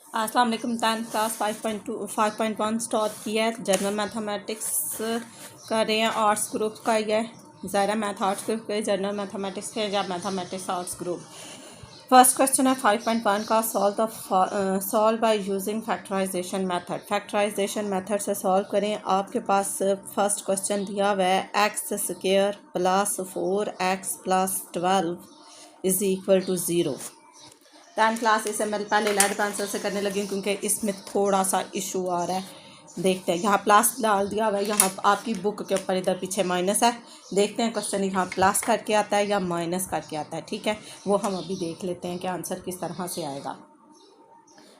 अस्सलाम वालेकुम। 10th class 5.1 start किया है। जनरल मैथमेटिक्स कर रहे हैं। आर्ट्स ग्रुप का ही है। ज़ाहिर मैथ आर्ट्स ग्रुप के जनरल मैथमेटिक्स के या mathematics arts group. First question है 5.1 का। Solve by using factorisation method. Factorisation method से सॉल्व करें। आपके पास फर्स्ट क्वेश्चन दिया हुआ है x square plus 4x plus 12 is equal to 0। 10th class इसे मैं पहले लेड आंसर से करने लगी क्योंकि इसमें थोड़ा सा इशू आ रहा है। देखते हैं, यहाँ प्लस डाल दिया हुआ है, यहाँ आपकी बुक के ऊपर इधर पीछे माइनस है। देखते हैं क्वेश्चन यहाँ प्लस करके आता है या माइनस करके आता है। ठीक है, वो हम अभी देख लेते हैं कि आंसर किस तरह से आएगा।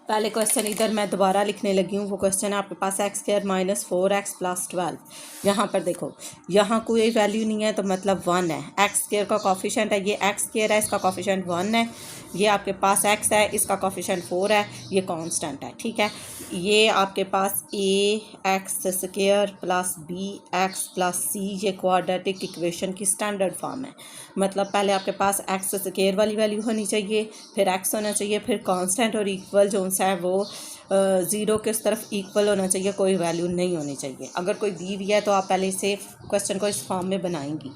पहले क्वेश्चन इधर मैं दोबारा लिखने लगी हूँ। वो क्वेश्चन है आपके पास x square minus 4x plus 12। यहाँ पर देखो, यहाँ कोई वैल्यू नहीं है तो मतलब 1 है। एक्स स्क्वायर का कॉफिशेंट है, ये एक्स स्क्वायर है, इसका कॉफिशेंट 1 है। ये आपके पास x है, इसका कॉफिशेंट 4 है, ये कांस्टेंट है। ठीक है, ये आपके पास a x square plus b x plus c ये क्वाड्रेटिक इक्वेशन की स्टैंडर्ड फॉर्म है। मतलब पहले आपके पास एक्स स्क्वायर वाली वैल्यू होनी चाहिए, फिर एक्स होना चाहिए, फिर कांस्टेंट और इक्वल जो है वो 0 के उस तरफ इक्वल होना चाहिए, कोई वैल्यू नहीं होनी चाहिए। अगर कोई दी हुई है तो आप पहले इसे क्वेश्चन को इस फॉर्म में बनाएंगी।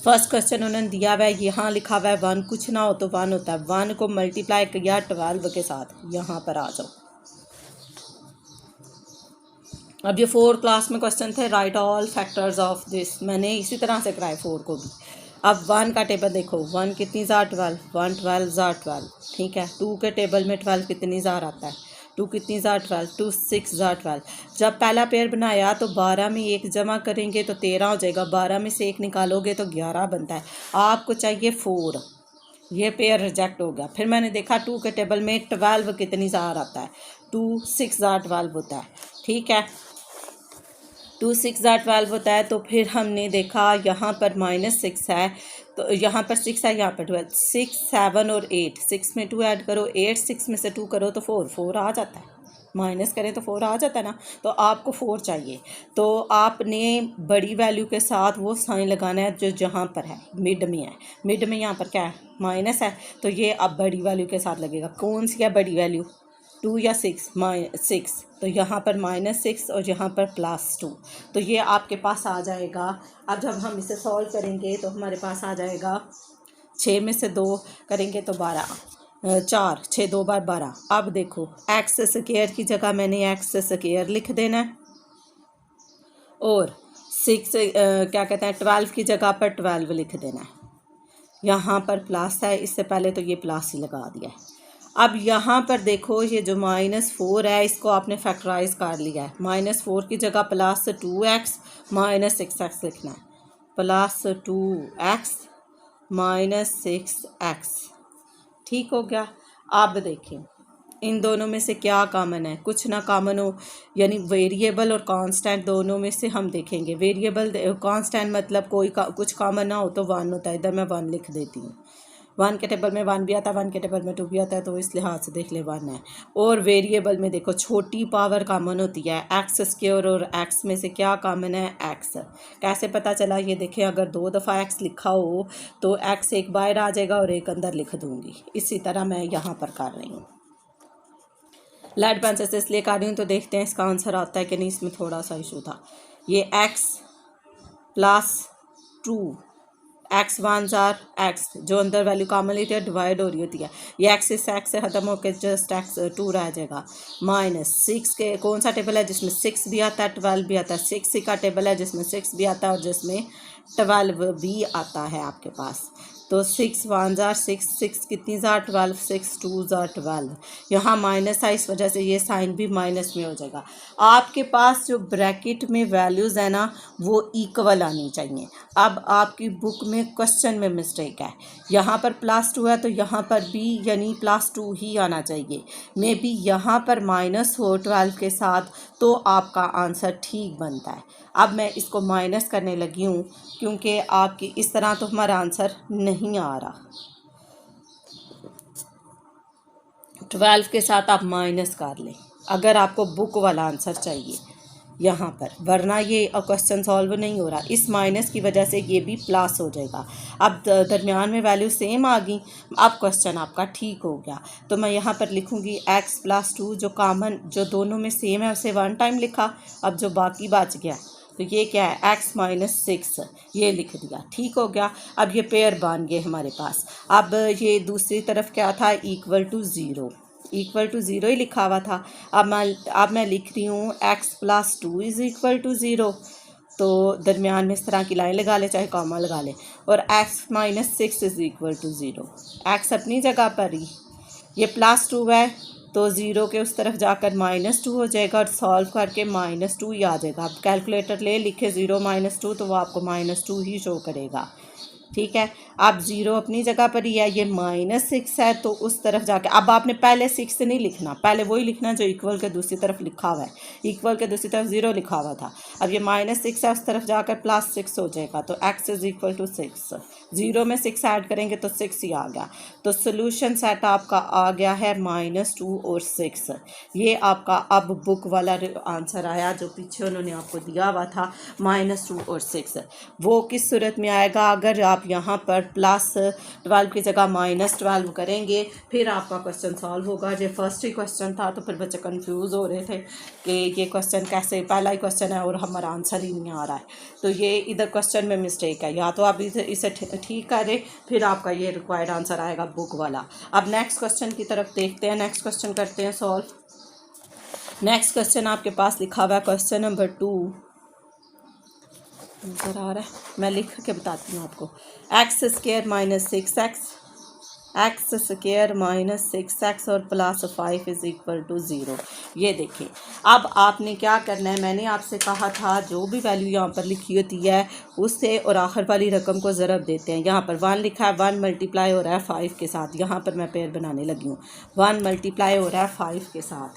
फर्स्ट क्वेश्चन उन्होंने दिया हुआ है, यहाँ लिखा हुआ है 1, कुछ ना हो तो 1 होता है। 1 को मल्टीप्लाई किया 12 के साथ। यहाँ पर आ जाओ। अब ये 4 क्लास में क्वेश्चन थे, right all factors of this. मैंने इसी तरह से कराए 4 को भी। अब 1 का टेबल देखो, 1 कितनी ज़ार 12, 1 12 ज़ार 12। ठीक है, 2 के टेबल में 12 कितनी ज़ार आता है, 2 कितनी ज़ार 12, 2 6 ज़ार 12। जब पहला पेयर बनाया तो 12 में 1 जमा करेंगे तो 13 हो जाएगा, 12 में से 1 निकालोगे तो 11 बनता है। आपको चाहिए 4, ये पेयर रिजेक्ट हो गया। फिर मैंने देखा 2 के टेबल में 12 कितनी ज़ार आता है, 2 6 ज़ार 12 होता है। ठीक है, 2 6 ज़ार 12 होता है। तो फिर हमने देखा यहाँ पर -6 है, तो यहाँ पर 6 है, यहाँ पर 12, 6 7 और 8, 6 में 2 ऐड करो, 8 6 में से 2 करो तो 4 आ जाता है। माइनस करें तो 4 आ जाता है ना। तो आपको 4 चाहिए, तो आपने बड़ी वैल्यू के साथ वो साइन लगाना है जो जहाँ पर है, मिड में है। मिड में यहाँ पर क्या है, माइनस है, तो ये अब बड़ी वैल्यू के साथ लगेगा। कौन सी है बड़ी वैल्यू, 2 या 6, -6, तो यहाँ पर -6 और यहाँ पर +2। तो ये आपके पास आ जाएगा। अब जब हम इसे सॉल्व करेंगे तो हमारे पास आ जाएगा 6 में से 2 करेंगे तो 12, 4 6 2 बार 12। अब देखो एक्स स्क्वायर की जगह मैंने एक्स स्क्वायर लिख देना है और 6 क्या कहते हैं 12 की जगह पर 12 लिख देना है। यहाँ पर प्लस है, इससे पहले तो ये प्लस ही लगा दिया है। अब यहाँ पर देखो, ये जो -4 है इसको आपने फैक्टराइज कर लिया है। -4 की जगह +2x -6x लिखना है, +2x -6x। ठीक हो गया। अब देखें इन दोनों में से क्या कॉमन है, कुछ ना कॉमन हो, यानी वेरिएबल और कांस्टेंट दोनों में से हम देखेंगे। वेरिएबल कांस्टेंट मतलब कुछ कॉमन ना हो तो 1 होता है। इधर मैं 1 लिख देती हूँ। 1 के टेबल में 1 भी आता है, 1 के टेबल में 2 भी आता है, तो इस लिहाज से देख ले 1 है। और वेरिएबल में देखो छोटी पावर कॉमन होती है, एक्स स्क्वायर और एक्स में से क्या कॉमन है, एक्स। कैसे पता चला, ये देखें, अगर 2 दफ़ा एक्स लिखा हो तो एक्स एक बाहर आ जाएगा और एक अंदर लिख दूँगी। इसी तरह मैं यहाँ पर कर रही हूँ। लेड पेंसिल से इसलिए कर रही हूँ तो देखते हैं इसका आंसर आता है कि नहीं। इसमें थोड़ा सा इशू था। ये x +2, x 1 ज़ार x, जो अंदर वैल्यू कॉमन लेती है डिवाइड हो रही होती है। ये x इस x से ख़त्म होकर जस्ट x 2 रह जाएगा। -6 के कौन सा टेबल है जिसमें 6 भी आता है 12 भी आता है, 6 का टेबल है जिसमें 6 भी आता है और जिसमें 12 भी आता है आपके पास। तो 6 1 ज़ार 6, 6 कितनी ज़ार 12, 6 2 ज़ार 12। यहाँ माइनस है, इस वजह से ये साइन भी माइनस में हो जाएगा। आपके पास जो ब्रैकेट में वैल्यूज़ है ना वो इक्वल आनी चाहिए। अब आपकी बुक में क्वेश्चन में मिस्टेक है, यहाँ पर +2 है तो यहाँ पर भी यानी +2 ही आना चाहिए। मे बी यहाँ पर माइनस हो 12 के साथ तो आपका आंसर ठीक बनता है। अब मैं इसको माइनस करने लगी हूँ क्योंकि आपकी इस तरह तो हमारा आंसर नहीं आ रहा। 12 के साथ आप माइनस कर लें अगर आपको बुक वाला आंसर चाहिए। यहाँ पर, वरना ये क्वेश्चन सॉल्व नहीं हो रहा। इस माइनस की वजह से ये भी प्लस हो जाएगा। अब दरमियान में वैल्यू सेम आ गई, अब क्वेश्चन आपका ठीक हो गया। तो मैं यहाँ पर लिखूँगी x+2, जो कॉमन जो दोनों में सेम है उसे 1 टाइम लिखा। अब जो बाकी बच गया तो ये क्या है, x-6 ये लिख दिया, ठीक हो गया। अब ये पेयर बन गए हमारे पास। अब ये दूसरी तरफ क्या था, =0, =0 ही लिखा हुआ था। अब मैं लिख रही हूँ x+2 =0। तो दरमियान में इस तरह की लाइन लगा ले, चाहे कॉमा लगा ले, और x-6 =0। x अपनी जगह पर ही, ये +2 है तो 0 के उस तरफ जाकर -2 हो जाएगा, और सॉल्व करके -2 ही आ जाएगा। आप कैलकुलेटर ले लिखे 0 -2 तो वो आपको -2 ही शो करेगा, ठीक है। अब 0 अपनी जगह पर ही है, ये -6 है तो उस तरफ जाके अब आपने पहले 6 नहीं लिखना, पहले वही लिखना जो इक्वल के दूसरी तरफ लिखा हुआ है। इक्वल के दूसरी तरफ 0 लिखा हुआ था, अब ये -6 है, उस तरफ जाकर +6 हो जाएगा। तो x = 6, 0 में 6 ऐड करेंगे तो 6 ही आ गया। तो सोल्यूशन सेट आपका आ गया है -2 और 6। ये आपका अब बुक वाला आंसर आया जो पीछे उन्होंने आपको दिया हुआ था, -2 और 6। वो किस सूरत में आएगा, अगर आप यहाँ पर +12 की जगह -12 करेंगे फिर आपका क्वेश्चन सॉल्व होगा। जो फर्स्ट ही क्वेश्चन था तो फिर बच्चे कंफ्यूज हो रहे थे कि ये क्वेश्चन कैसे, पहला ही क्वेश्चन है और हमारा आंसर ही नहीं आ रहा है। तो ये इधर क्वेश्चन में मिस्टेक है, या तो आप इसे ठीक करें फिर आपका ये रिक्वायर्ड आंसर आएगा बुक वाला। अब नेक्स्ट क्वेश्चन की तरफ देखते हैं, नेक्स्ट क्वेश्चन करते हैं सॉल्व। नेक्स्ट क्वेश्चन आपके पास लिखा हुआ है क्वेश्चन नंबर 2, नज़र आ रहा है, मैं लिख के बताती हूँ आपको। x² - 6x, x² - 6x और +5 = 0। ये देखिए, अब आपने क्या करना है, मैंने आपसे कहा था जो भी वैल्यू यहाँ पर लिखी होती है उससे और आखिर वाली रकम को ज़रब देते हैं। यहाँ पर 1 लिखा है, 1 मल्टीप्लाई हो रहा है 5 के साथ, यहाँ पर मैं पेयर बनाने लगी हूँ। 1 मल्टीप्लाई हो रहा है 5 के साथ,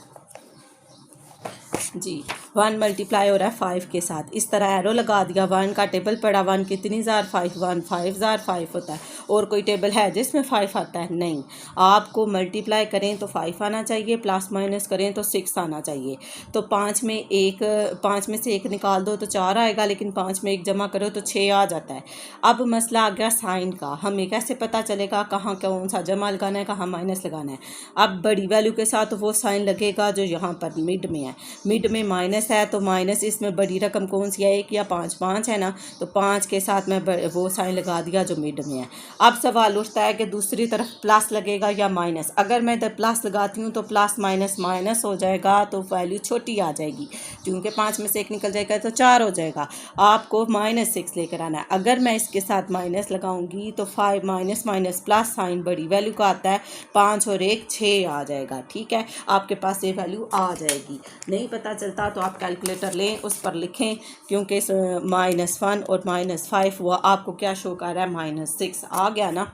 जी 1 मल्टीप्लाई हो रहा है 5 के साथ, इस तरह एरो लगा दिया। 1 का टेबल पड़ा, 1 कितनी ज़ार 5, 1 5 ज़ार 5 होता है। और कोई टेबल है जिसमें 5 आता है? नहीं। आपको मल्टीप्लाई करें तो 5 आना चाहिए, प्लस माइनस करें तो 6 आना चाहिए। तो 5 में से 1 निकाल दो तो 4 आएगा, लेकिन 5 में 1 जमा करो तो 6 आ जाता है। अब मसला आ गया साइन का, हमें कैसे पता चलेगा कहाँ कौन सा जमा लगाना है, कहाँ माइनस लगाना है। अब बड़ी वैल्यू के साथ वो साइन लगेगा जो यहाँ पर मिड में है, मिड में माइनस है तो माइनस, इसमें बड़ी रकम कौन सी है, 1 या 5, 5 है ना, तो 5 के साथ मैं वो साइन लगा दिया जो मिड में है। अब सवाल उठता है कि दूसरी तरफ प्लस लगेगा या माइनस। अगर मैं इधर प्लस लगाती हूँ तो प्लस माइनस माइनस हो जाएगा, तो वैल्यू छोटी आ जाएगी, क्योंकि 5 में से 1 निकल जाएगा तो 4 हो जाएगा। आपको -6 लेकर आना है। अगर मैं इसके साथ माइनस लगाऊंगी तो 5 माइनस माइनस प्लस साइन बड़ी वैल्यू का आता है, 5 और 1 6 आ जाएगा, ठीक है। आपके पास ये वैल्यू आ जाएगी। नहीं पता चलता तो आप कैलकुलेटर लें, उस पर लिखें, क्योंकि -1 और -5 हुआ, आपको क्या शो कर रहा है, -6 आ गया ना।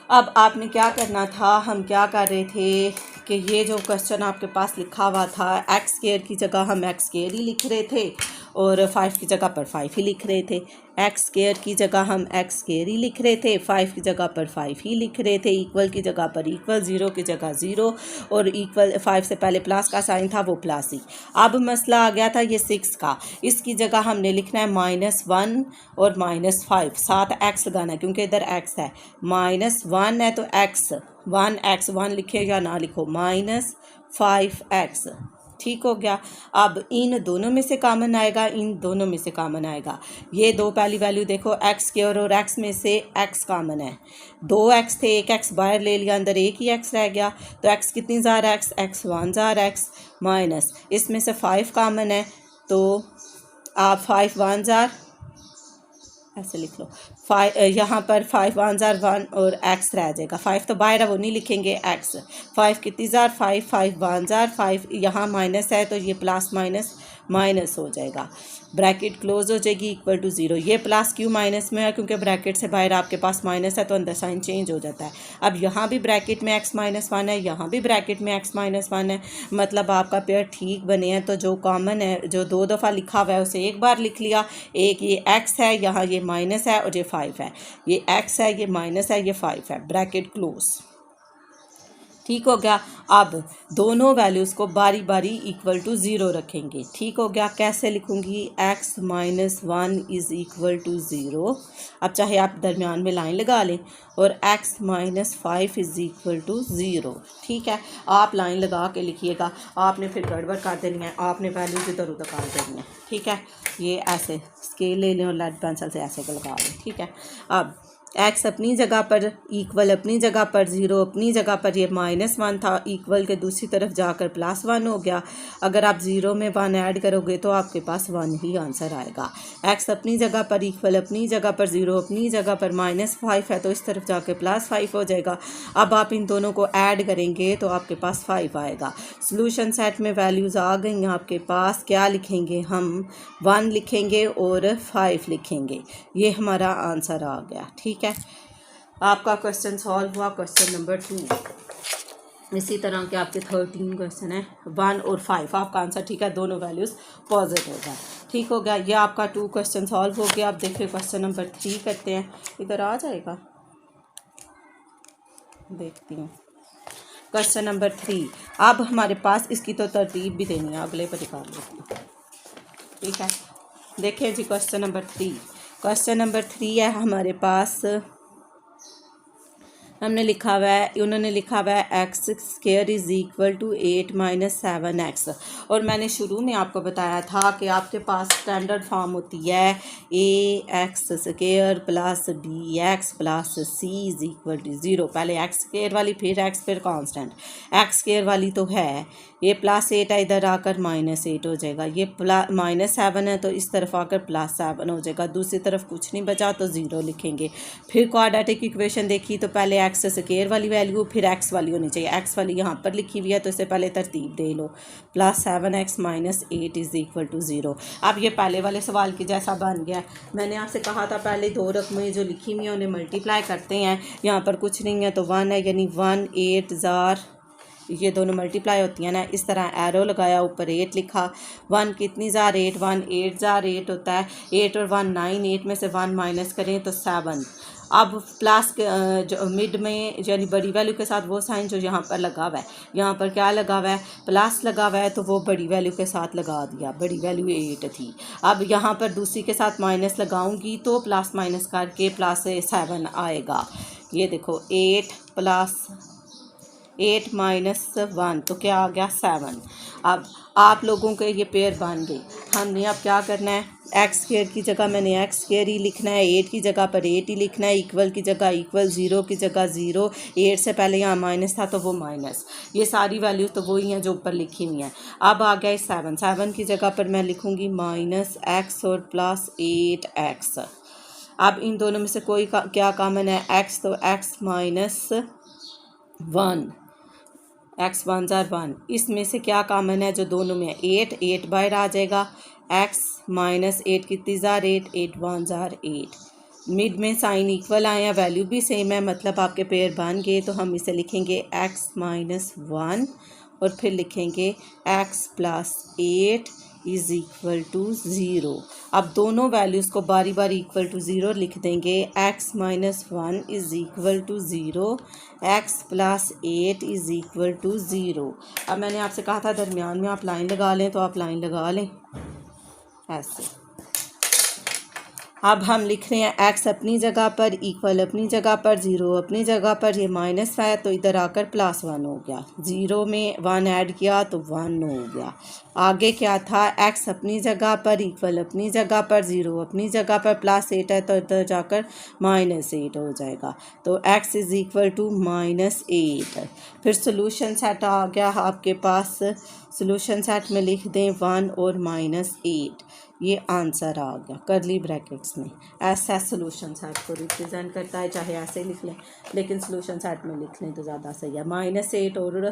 अब आपने क्या करना था, हम क्या कर रहे थे कि ये जो क्वेश्चन आपके पास लिखा हुआ था, x² की जगह हम x² ही लिख रहे थे और 5 की जगह पर 5 ही लिख रहे थे। x² की जगह हम x² ही लिख रहे थे, 5 की जगह पर 5 ही लिख रहे थे, इक्वल की जगह पर इक्वल, 0 की जगह 0, और इक्वल 5 से पहले प्लस का साइन था वो प्लस ही। अब मसला आ गया था ये 6 का, इसकी जगह हमने लिखना है -1 और -5, साथ x लगाना है क्योंकि इधर x है, -1 है तो x 1 लिखे या ना लिखो, -5x, ठीक हो गया। अब इन दोनों में से कॉमन आएगा, इन दोनों में से कॉमन आएगा। ये दो पहली वैल्यू देखो, x² और x में से x कॉमन है, 2x थे, 1x बाहर ले लिया, अंदर एक ही x रह गया, तो x कितनी ज़ार x 1 ज़ार x, माइनस इसमें से 5 कॉमन है, तो आप 5 1 ज़ार ऐसे लिख लो, 5 यहाँ पर 5 1 ज़ार 1 और x रह जाएगा, 5 तो बाहर है वो नहीं लिखेंगे, x 5 कितनी ज़ार 5 5 1 ज़ार 5, यहाँ माइनस है तो ये प्लस माइनस माइनस हो जाएगा, ब्रैकेट क्लोज हो जाएगी, =0। ये प्लस क्यों माइनस में है, क्योंकि ब्रैकेट से बाहर आपके पास माइनस है तो अंदर साइन चेंज हो जाता है। अब यहाँ भी ब्रैकेट में x-1 है, यहाँ भी ब्रैकेट में x-1 है, मतलब आपका पेयर ठीक बने हैं। तो जो कॉमन है, जो 2 दफ़ा लिखा हुआ है उसे एक बार लिख लिया, एक ये x है, यहाँ ये माइनस है और ये 5 है, ये x है, ये माइनस है, ये 5 है, ब्रैकेट क्लोज। ठीक हो गया। अब दोनों वैल्यूज़ को बारी बारी इक्वल टू ज़ीरो रखेंगे। ठीक हो गया। कैसे लिखूँगी? x minus one is equal to zero. अब चाहे आप दरमियान में लाइन लगा लें, और x minus five is equal to zero. ठीक है, आप लाइन लगा के लिखिएगा, आपने फिर गड़बड़ कर देनी है, आपने वैल्यूज इधर उधर कर देनी है। ठीक है, ये ऐसे स्केल ले लें और लेड पेंसिल से ऐसे लगा लें। ठीक है, अब x अपनी जगह पर इक्वल अपनी जगह पर, ज़ीरो अपनी जगह पर, ये माइनस वन था, इक्वल के दूसरी तरफ जाकर प्लस वन हो गया। अगर आप ज़ीरो में वन ऐड करोगे तो आपके पास वन ही आंसर आएगा। x अपनी जगह पर, इक्वल अपनी जगह पर, ज़ीरो अपनी जगह पर, माइनस फाइव है तो इस तरफ जाकर प्लस फाइव हो जाएगा। अब आप इन दोनों को ऐड करेंगे तो आपके पास फाइव आएगा। सोल्यूशन सेट में वैल्यूज़ आ गई हैं आपके पास। क्या लिखेंगे हम? वन लिखेंगे और फाइव लिखेंगे। ये हमारा आंसर आ गया। ठीक है, आपका क्वेश्चन सॉल्व हुआ। Question number 2। इसी तरह के आपके 13 क्वेश्चन है, 1 और 5 आपका आंसर। ठीक है, दोनों वैल्यूज़ पॉजिटिव है। ठीक हो गया, ये आपका 2 क्वेश्चन सॉल्व हो गया। आप देखिए क्वेश्चन नंबर 3 करते हैं। इधर आ जाएगा, देखती हूँ। Question number 3। अब हमारे पास इसकी तो तरतीब भी देनी है, अगले पर निकाल लेती हूँ। ठीक है, देखिए जी क्वेश्चन नंबर 3। क्वेश्चन नंबर 3 है हमारे पास। हमने लिखा हुआ है, उन्होंने लिखा हुआ है x square is equal to 8 minus 7x। और मैंने शुरू में आपको बताया था कि आपके पास स्टैंडर्ड फॉर्म होती है ax square plus bx plus c is equal to 0। पहले एक्स स्क्वायर वाली, फिर एक्स, फिर कांस्टेंट। एक्स स्क्वायर वाली तो है, ये प्लस 8 है, इधर आकर माइनस 8 हो जाएगा। ये माइनस 7 है तो इस तरफ आकर प्लस 7 हो जाएगा। दूसरी तरफ कुछ नहीं बचा तो 0 लिखेंगे। फिर क्वाड्रेटिक इक्वेशन देखी तो पहले एक्स स्क्वायर वाली वैल्यू, फिर एक्स वाली होनी चाहिए। एक्स वाली यहाँ पर लिखी हुई है तो इससे पहले तरतीब दे लो। Plus 7x minus 8 is equal to 0। अब ये पहले वाले सवाल की जैसा बन गया। मैंने आपसे कहा था पहले दो रकमें जो लिखी हुई हैं उन्हें मल्टीप्लाई करते हैं। यहाँ पर कुछ नहीं है तो 1 है, यानी 1 8 ज़ार, ये दोनों मल्टीप्लाई होती हैं ना। इस तरह एरो लगाया, ऊपर 8 लिखा। 1 कितनी ज़ार 8, 1 8 ज़ार 8 होता है। 8 और 1 9, 8 में से 1 माइनस करें तो 7। अब प्लस जो मिड में यानी बड़ी वैल्यू के साथ वो साइन जो यहाँ पर लगा हुआ है, यहाँ पर क्या लगा हुआ है? प्लस लगा हुआ है, तो वो बड़ी वैल्यू के साथ लगा दिया। बड़ी वैल्यू 8 थी। अब यहाँ पर दूसरी के साथ माइनस लगाऊंगी तो प्लस माइनस करके प्लस 7 आएगा। ये देखो 8 प्लस 8 माइनस 1 तो क्या आ गया? 7। अब आप लोगों के ये पेयर बन गए। हमने अब क्या करना है? एक्स स्क्वायर की जगह मैंने एक्स स्क्वायर ही लिखना है, 8 की जगह पर 8 ही लिखना है, इक्वल की जगह इक्वल, 0 की जगह 0, 8 से पहले यहाँ माइनस था तो वो माइनस। ये सारी वैल्यूज तो वही हैं जो ऊपर लिखी हुई हैं। अब आ गया 7, 7 की जगह पर मैं लिखूँगी माइनस एक्स और प्लस 8x। अब इन दोनों में से कोई क्या कॉमन है? x, तो x माइनस 1, एक्स 1 ज़ार 1। इसमें से क्या कॉमन है जो दोनों में है? 8, 8 बाहर आ जाएगा। x माइनस 8 कितनी ज़ार 8, 8 1 ज़ार 8। मिड में साइन इक्वल आया, वैल्यू भी सेम है, मतलब आपके पेयर बन गए। तो हम इसे लिखेंगे x माइनस 1 और फिर लिखेंगे x plus 8 is equal to 0। अब दोनों वैल्यूज़ को बारी बारी इक्वल टू 0 लिख देंगे। x minus 1 is equal to 0, x plus 8 is equal to 0। अब मैंने आपसे कहा था दरमियान में आप लाइन लगा लें, तो आप लाइन लगा लें ऐसे। अब हम लिख रहे हैं x अपनी जगह पर, इक्वल अपनी जगह पर, 0 अपनी जगह पर। ये माइनस है तो इधर आकर प्लस 1 हो गया। 0 में 1 ऐड किया तो 1 हो गया। आगे क्या था? x अपनी जगह पर, इक्वल अपनी जगह पर, 0 अपनी जगह पर, प्लस 8 है तो इधर जाकर माइनस 8 हो जाएगा। तो x is equal to minus 8। फिर सोल्यूशन सेट आ गया आपके पास। सोल्यूशन सेट में लिख दें 1 और माइनस 8। ये आंसर आ गया करली ब्रैकेट्स में। ऐसा सोल्यूशन सेट को रिप्रेजेंट करता है, चाहे ऐसे लिख लें, लेकिन सोल्यूशन सेट में लिख लें तो ज़्यादा सही है। माइनस 8 और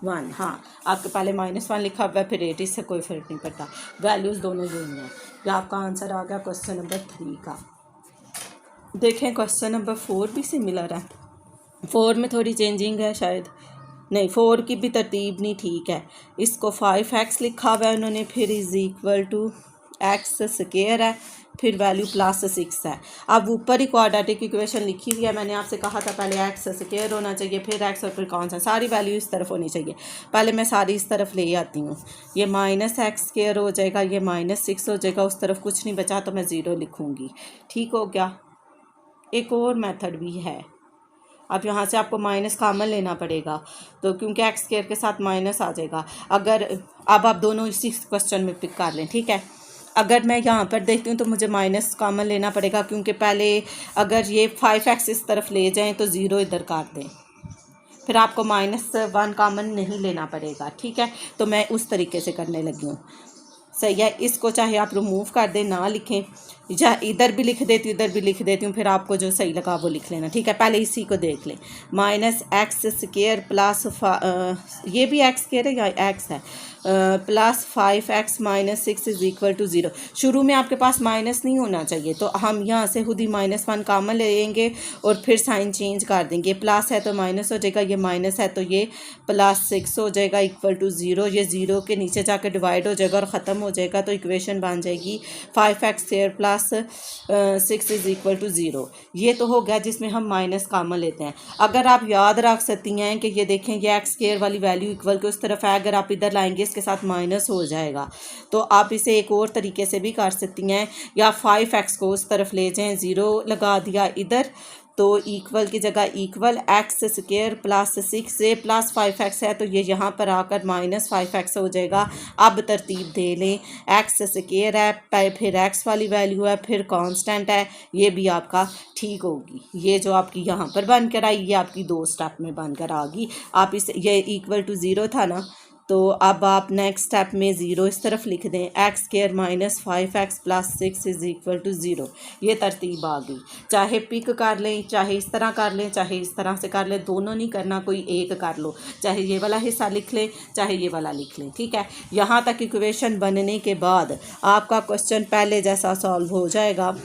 1, हाँ आपके पहले माइनस 1 लिखा हुआ है, फिर 8, इससे कोई फ़र्क नहीं पड़ता, वैल्यूज़ दोनों यही हैं। ये आपका आंसर आ गया क्वेश्चन नंबर 3 का। देखें क्वेश्चन नंबर 4 भी सिमिलर है। 4 में थोड़ी चेंजिंग है शायद, नहीं 4 की भी तरतीब नहीं ठीक है। इसको 5x लिखा हुआ है उन्होंने, फिर is equal to x square है, फिर वैल्यू +6 है। अब ऊपर ही क्वाड्रेटिक इक्वेशन लिखी हुई है, मैंने आपसे कहा था पहले एक्स स्क्वायर होना चाहिए, फिर एक्स और फिर कौन सा, सारी वैल्यू इस तरफ होनी चाहिए। पहले मैं सारी इस तरफ ले आती हूँ, ये -x² हो जाएगा, ये -6 हो जाएगा, उस तरफ कुछ नहीं बचा तो मैं 0 लिखूँगी। ठीक हो गया। एक और मेथड भी है, अब यहाँ से आपको माइनस कॉमन लेना पड़ेगा, तो क्योंकि x² के साथ माइनस आ जाएगा। अगर अब आप दोनों इसी क्वेश्चन में पिक कर लें, ठीक है। अगर मैं यहाँ पर देखती हूँ तो मुझे माइनस कॉमन लेना पड़ेगा, क्योंकि पहले अगर ये 5x इस तरफ ले जाएं तो 0 इधर काट दें, फिर आपको -1 कॉमन नहीं लेना पड़ेगा, ठीक है। तो मैं उस तरीके से करने लगी हूँ, सही है। इसको चाहे आप रिमूव कर दें, ना लिखें, या इधर भी लिख देती हूँ, इधर भी लिख देती हूँ, फिर आपको जो सही लगा वो लिख लेना, ठीक है। पहले इसी को देख लें, -x² प्लस ये भी x² है या x है, +5x - 6 = 0। शुरू में आपके पास माइनस नहीं होना चाहिए, तो हम यहाँ से खुद ही -1 कॉमन लेंगे और फिर साइन चेंज कर देंगे। प्लस है तो माइनस हो जाएगा, ये माइनस है तो ये +6 हो जाएगा = 0। ये 0 के नीचे जाकर डिवाइड हो जाएगा और ख़त्म हो जाएगा, तो इक्वेशन बन जाएगी 5x² + 6 = 0। ये तो हो गया जिसमें हम माइनस कॉमन लेते हैं। अगर आप याद रख सकती हैं कि ये देखें, ये x² वाली वैल्यू इक्वल के उस तरफ है, अगर आप इधर लाएंगे के साथ माइनस हो जाएगा, तो आप इसे एक और तरीके से भी कर सकती हैं, या 5x को उस तरफ ले जाएं, 0 लगा दिया इधर, तो इक्वल की जगह इक्वल x² + 6 से +5x है, तो ये यहाँ पर आकर -5x हो जाएगा। अब तरतीब दे लें, x² है, फिर x वाली वैल्यू है, फिर कांस्टेंट है, ये भी आपका ठीक होगी। ये जो आपकी यहाँ पर बनकर आई, ये आपकी 2 स्टेप में बनकर आ गई। आप इस ये = 0 था ना, तो अब आप नेक्स्ट स्टेप में 0 इस तरफ लिख दें, x² - 5x + 6 = 0। ये तरतीब आ गई। चाहे पिक कर लें, चाहे इस तरह कर लें, चाहे इस तरह से कर लें, दोनों नहीं करना, कोई एक कर लो, चाहे ये वाला हिस्सा लिख लें, चाहे ये वाला लिख लें, ठीक है। यहाँ तक इक्वेशन बनने के बाद आपका क्वेश्चन पहले जैसा सॉल्व हो जाएगा।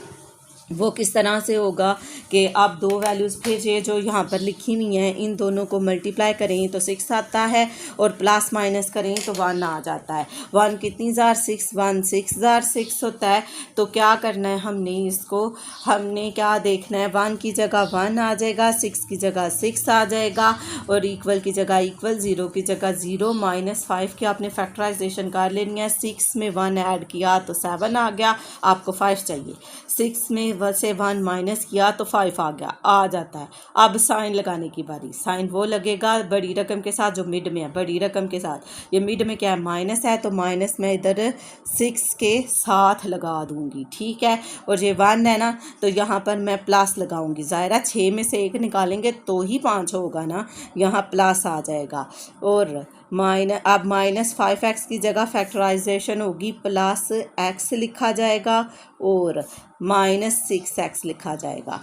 वो किस तरह से होगा कि आप 2 वैल्यूज़, फिर ये जो यहाँ पर लिखी हुई हैं, इन दोनों को मल्टीप्लाई करें तो 6 आता है, और प्लस माइनस करें तो 1 आ जाता है। 1 कितनी ज़ार 6, 1 6 ज़ार 6 होता है। तो क्या करना है हमने, इसको हमने क्या देखना है, 1 की जगह 1 आ जाएगा, 6 की जगह 6 आ जाएगा, और इक्वल की जगह इक्वल, 0 की जगह 0, -5 की आपने फैक्टराइजेशन कर लेनी है। 6 में 1 ऐड किया तो 7 आ गया, आपको 5 चाहिए। 6 में से 1 माइनस किया तो 5 आ गया, आ जाता है। अब साइन लगाने की बारी, साइन वो लगेगा बड़ी रकम के साथ जो मिड में है, बड़ी रकम के साथ। ये मिड में क्या है, माइनस है, तो माइनस मैं इधर 6 के साथ लगा दूंगी, ठीक है। और ये 1 है ना, तो यहाँ पर मैं प्लस लगाऊंगी, ज़ाहिर 6 में से 1 निकालेंगे तो ही 5 होगा ना, यहाँ प्लस आ जाएगा। और अब -5x की जगह फैक्टराइजेशन होगी, +x लिखा जाएगा और -6x लिखा जाएगा,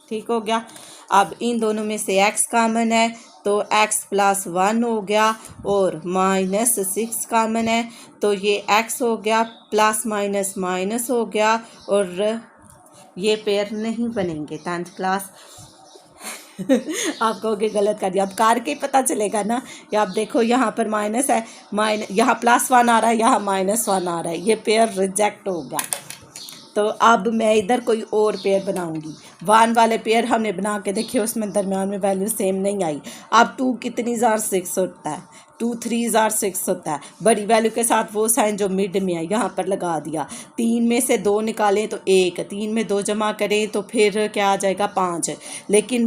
ठीक हो गया। अब इन दोनों में से x कॉमन है तो x + 1 हो गया, और -6 कॉमन है तो ये x हो गया, प्लस माइनस माइनस हो गया, और ये पेयर नहीं बनेंगे 10th क्लास। आप कहोगे गलत कर दिया, अब करके पता चलेगा ना। कि आप देखो यहाँ पर माइनस है, यहाँ +1 आ रहा है, यहाँ -1 आ रहा है, ये पेयर रिजेक्ट हो गया। तो अब मैं इधर कोई और पेयर बनाऊंगी। 1 वाले पेयर हमने बना के देखे, उसमें दरम्यान में वैल्यू सेम नहीं आई। अब 2 कितनी ज़ार 6 होता है, 2 3 ज़ार 6 होता है, बड़ी वैल्यू के साथ वो साइन जो मिड में है यहाँ पर लगा दिया। 3 में से 2 निकालें तो 1, 3 में 2 जमा करें तो फिर क्या आ जाएगा 5, लेकिन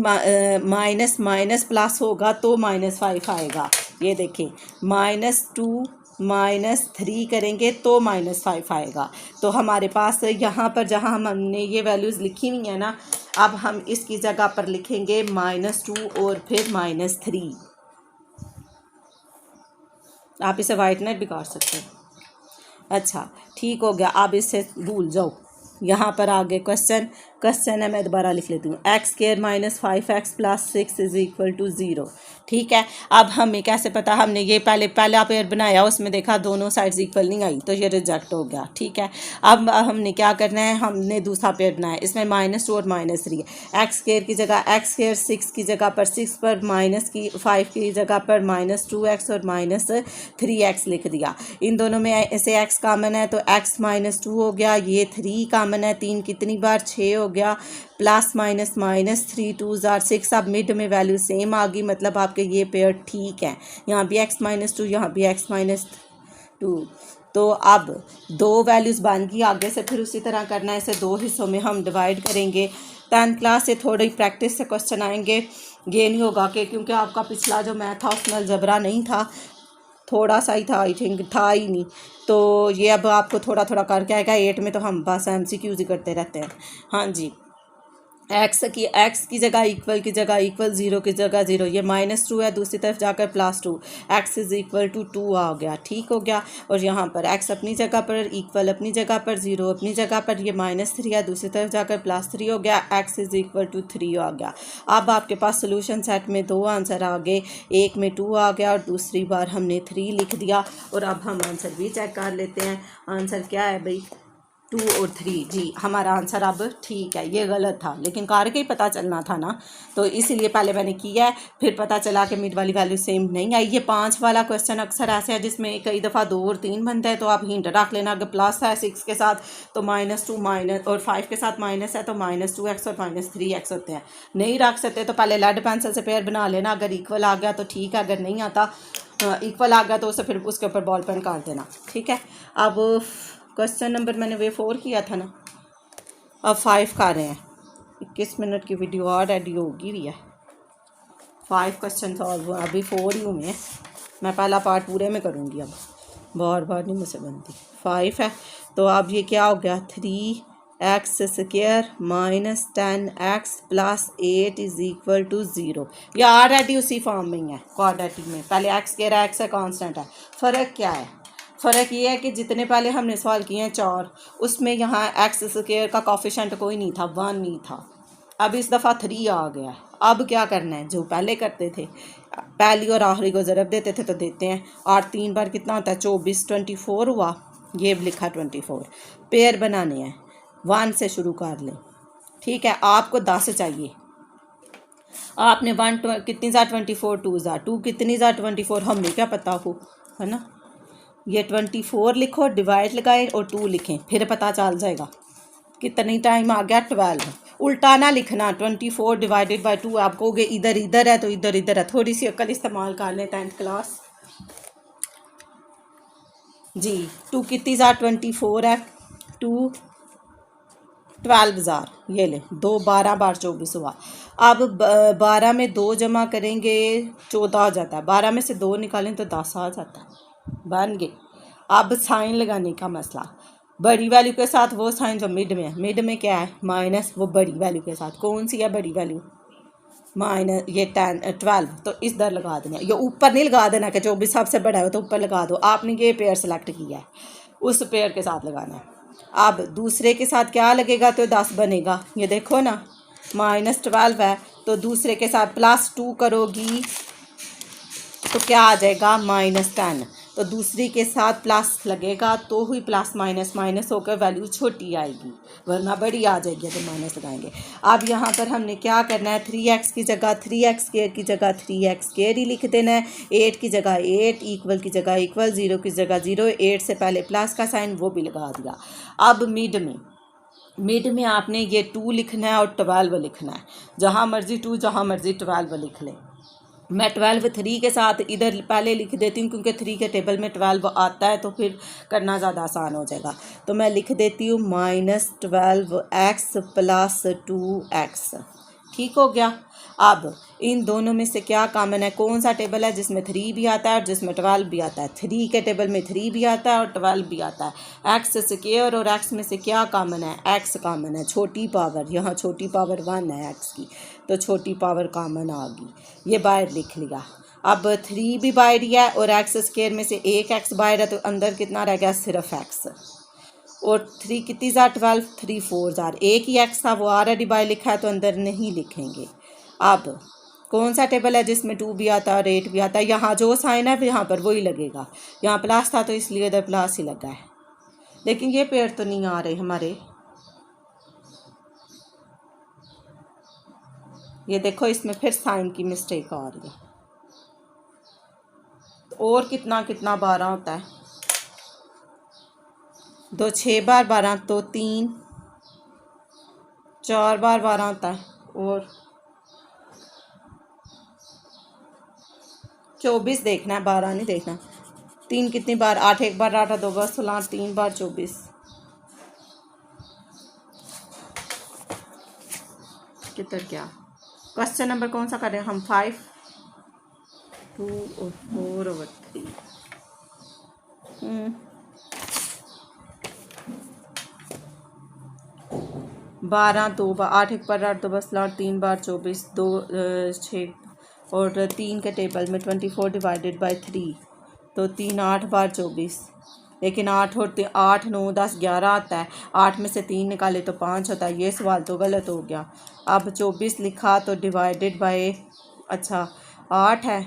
माइनस माइनस प्लस होगा तो -5 आएगा। ये देखें, -2 -3 करेंगे तो -5 आएगा। तो हमारे पास यहाँ पर जहाँ हमने ये वैल्यूज़ लिखी हुई है ना, अब हम इसकी जगह पर लिखेंगे -2 और फिर -3। आप इसे वाइटनर भी कर सकते हैं। अच्छा ठीक हो गया, अब इसे भूल जाओ। यहाँ पर आगे क्वेश्चन क्वेश्चन है, मैं दोबारा लिख लेती हूँ। X square minus 5x plus 6 is equal to 0। ठीक है, अब हमें कैसे पता, हमने ये पहला पेयर बनाया, उसमें देखा दोनों साइड्स इक्वल नहीं आई तो ये रिजेक्ट हो गया। ठीक है, अब हमने क्या करना है, हमने दूसरा पेयर बनाया, इसमें -2 और -3 है। एक्स स्क्वायर की जगह एक्स स्क्वायर, 6 की जगह पर 6 पर माइनस की 5 की जगह पर -2x और -3x लिख दिया। इन दोनों में से x कॉमन है तो x -2 हो गया, ये 3 कॉमन है, 3 कितनी बार 6 हो गया, प्लस माइनस -3 2 जार 6। अब मिड में वैल्यू सेम आ गई, मतलब आपके ये पेयर ठीक है। यहाँ भी x -2, यहाँ भी x -2। तो अब दो वैल्यूज़ बन गई, आगे से फिर उसी तरह करना है, इसे दो हिस्सों में हम डिवाइड करेंगे। 10th क्लास से थोड़ी प्रैक्टिस से क्वेश्चन आएंगे, ये नहीं होगा कि क्योंकि आपका पिछला जो मैथ था उसमें अलजबरा नहीं था, थोड़ा सा ही था, आई थिंक था ही नहीं, तो ये अब आपको थोड़ा थोड़ा करके आएगा। 8 में तो हम बस MCQs ही करते रहते हैं। हाँ जी, एक्स की जगह इक्वल की जगह इक्वल, 0 की जगह 0, ये -2 है, दूसरी तरफ जाकर +2, एक्स इज़ इक्वल टू 2 आ गया। ठीक हो गया, और यहाँ पर एक्स अपनी जगह पर, इक्वल अपनी जगह पर, 0 अपनी जगह पर, ये -3 है, दूसरी तरफ जाकर +3 हो गया, एक्स इज़ इक्वल टू 3 आ गया। अब आपके पास सोल्यूशन सेट में दो आंसर आ गए, एक में 2 आ गया और दूसरी बार हमने 3 लिख दिया। और अब हम आंसर भी चेक कर लेते हैं, आंसर क्या है भाई, 2 और 3। जी, हमारा आंसर अब ठीक है, ये गलत था लेकिन करके ही पता चलना था ना, तो इसीलिए पहले मैंने किया है, फिर पता चला कि मिड वाली वैल्यू सेम नहीं आई। ये 5 वाला क्वेश्चन अक्सर ऐसे है जिसमें कई दफ़ा 2 और 3 बनता है, तो आप हिंट रख लेना, अगर प्लस है 6 के साथ तो -2 माइनस, और 5 के साथ माइनस है तो -2x और -3x होते हैं। नहीं रख सकते तो पहले लेड पेंसिल से पेयर बना लेना, अगर इक्वल आ गया तो ठीक है, अगर नहीं आता इक्वल आ गया तो उसे फिर उसके ऊपर बॉल पेन काट देना। ठीक है, अब क्वेश्चन नंबर मैंने वे 4 किया था ना, अब 5 कर रहे हैं। 21 मिनट की वीडियो और रेडी होगी भी है, 5 क्वेश्चन सॉल्व हुआ, अभी 4 ही हुए हैं, मैं पहला पार्ट पूरे में करूँगी, अब बार बार नहीं मुझसे बनती। 5 है तो अब ये क्या हो गया, 3x square minus 10x plus 8 is equal to 0। ये ऑलरेडी उसी फॉर्म में ही है, क्वाड्रेटिक में, पहले x कह रहा है, x है कांस्टेंट है। फ़र्क क्या है, फ़र्क ये है कि जितने पहले हमने सवाल किए हैं 4, उसमें यहाँ एक्स स्क्वायर का कोफिशिएंट कोई नहीं था, 1 नहीं था, अब इस दफ़ा 3 आ गया है। अब क्या करना है, जो पहले करते थे, पहली और आखिरी को ज़रब देते थे तो देते हैं, और 3 बार कितना होता है, 24, 24 हुआ, ये लिखा 24। पेयर बनाने हैं, 1 से शुरू कर लें। ठीक है, आपको 10 चाहिए, आपने 1 कितनी ज़ा 24, 2 ज़ा 2, कितनी ज़ा 24, हमें क्या पता हो, है ना। ये 24 लिखो, डिवाइड लगाएं और 2 लिखें, फिर पता चल जाएगा कितनी टाइम आ गया, 12। उल्टा ना लिखना, 24 डिवाइडेड बाय 2, आप कहोगे इधर इधर है तो इधर इधर है, थोड़ी सी अक्ल इस्तेमाल कर लें 10th क्लास। जी, 2 कितनी ज़ार 24 है, 2 12 ज़ार, ये ले 2 12 बार 24 हुआ। अब 12 में 2 जमा करेंगे 14 आ जाता है, 12 में से 2 निकालें तो 10 आ जाता है, बन गए। अब साइन लगाने का मसला, बड़ी वैल्यू के साथ वो साइन जो मिड में है, मिड में क्या है माइनस, वो बड़ी वैल्यू के साथ कौन सी है बड़ी वैल्यू, माइनस, ये 12, तो इस दर लगा देना, ये ऊपर नहीं लगा देना कि 24 सबसे बड़ा है तो ऊपर लगा दो, आपने ये पेयर सेलेक्ट किया है, उस पेयर के साथ लगाना है। अब दूसरे के साथ क्या लगेगा तो 10 बनेगा, ये देखो ना, -12 है तो दूसरे के साथ +2 करोगी तो क्या आ जाएगा, -10, तो दूसरी के साथ प्लस लगेगा तो ही प्लस माइनस माइनस होकर वैल्यू छोटी आएगी, वरना बड़ी आ जाएगी तो माइनस लगाएंगे। अब यहाँ पर हमने क्या करना है, 3x की जगह 3x स्क्वायर की जगह 3x स्क्वायर ही लिख देना है, 8 की जगह 8, इक्वल की जगह इक्वल, 0 की जगह 0, 8 से पहले प्लस का साइन वो भी लगा दिया। अब मिड में आपने ये 2 लिखना है और 12 लिखना है, जहाँ मर्जी 2 जहाँ मर्जी 12 लिख लें। मैं 12 3 के साथ इधर पहले लिख देती हूँ क्योंकि 3 के टेबल में 12 आता है तो फिर करना ज़्यादा आसान हो जाएगा, तो मैं लिख देती हूँ -12x प्लस 2x। ठीक हो गया। अब इन दोनों में से क्या कॉमन है, कौन सा टेबल है जिसमें 3 भी आता है और जिसमें 12 भी आता है, 3 के टेबल में 3 भी आता है और 12 भी आता है। एक्स स्क्वायर और एक्स में से क्या कॉमन है, एक्स कॉमन है, छोटी पावर, यहाँ छोटी पावर 1 है एक्स की, तो छोटी पावर कॉमन आ गई, ये बाहर लिख लिया। अब 3 भी बाहर ही है और एक्स स्क्वायर में से एक एक्स बाहर है तो अंदर कितना रह गया, सिर्फ एक्स। और 3 कितनी ज़ार 12, 3 4 ज़ार, एक ही एक्स था वो ऑलरेडी बाय लिखा है तो अंदर नहीं लिखेंगे। अब कौन सा टेबल है जिसमें 2 भी आता है और 8 भी आता है? यहाँ जो साइन है यहाँ पर वही लगेगा, यहाँ प्लस था तो इसलिए इधर प्लस ही लगा है, लेकिन ये पेयर तो नहीं आ रहे हमारे। ये देखो इसमें फिर साइन की मिस्टेक आ रही है। और कितना कितना 12 होता है? 2 6 बार 12 तो 3 4 बार 12 होता है, और 24 देखना है, 12 नहीं देखना। 3 कितनी बार? 8 एक बार 8 2 बार 16, 3 बार 24, कितना क्या? क्वेश्चन नंबर कौन सा कर रहे हैं हम? 5 2 और 4/3। 12 2 बार 8 एक बार 8 2 बार 16, 3 बार 24, 2 6 और 3 के टेबल में 24 डिवाइडेड बाई 3 तो 3 8 बार 24, लेकिन 8 और 8 9 10 11 आता है, 8 में से 3 निकाले तो 5 होता है। ये सवाल तो गलत हो गया। अब 24 लिखा तो डिवाइडेड बाय, अच्छा 8 है,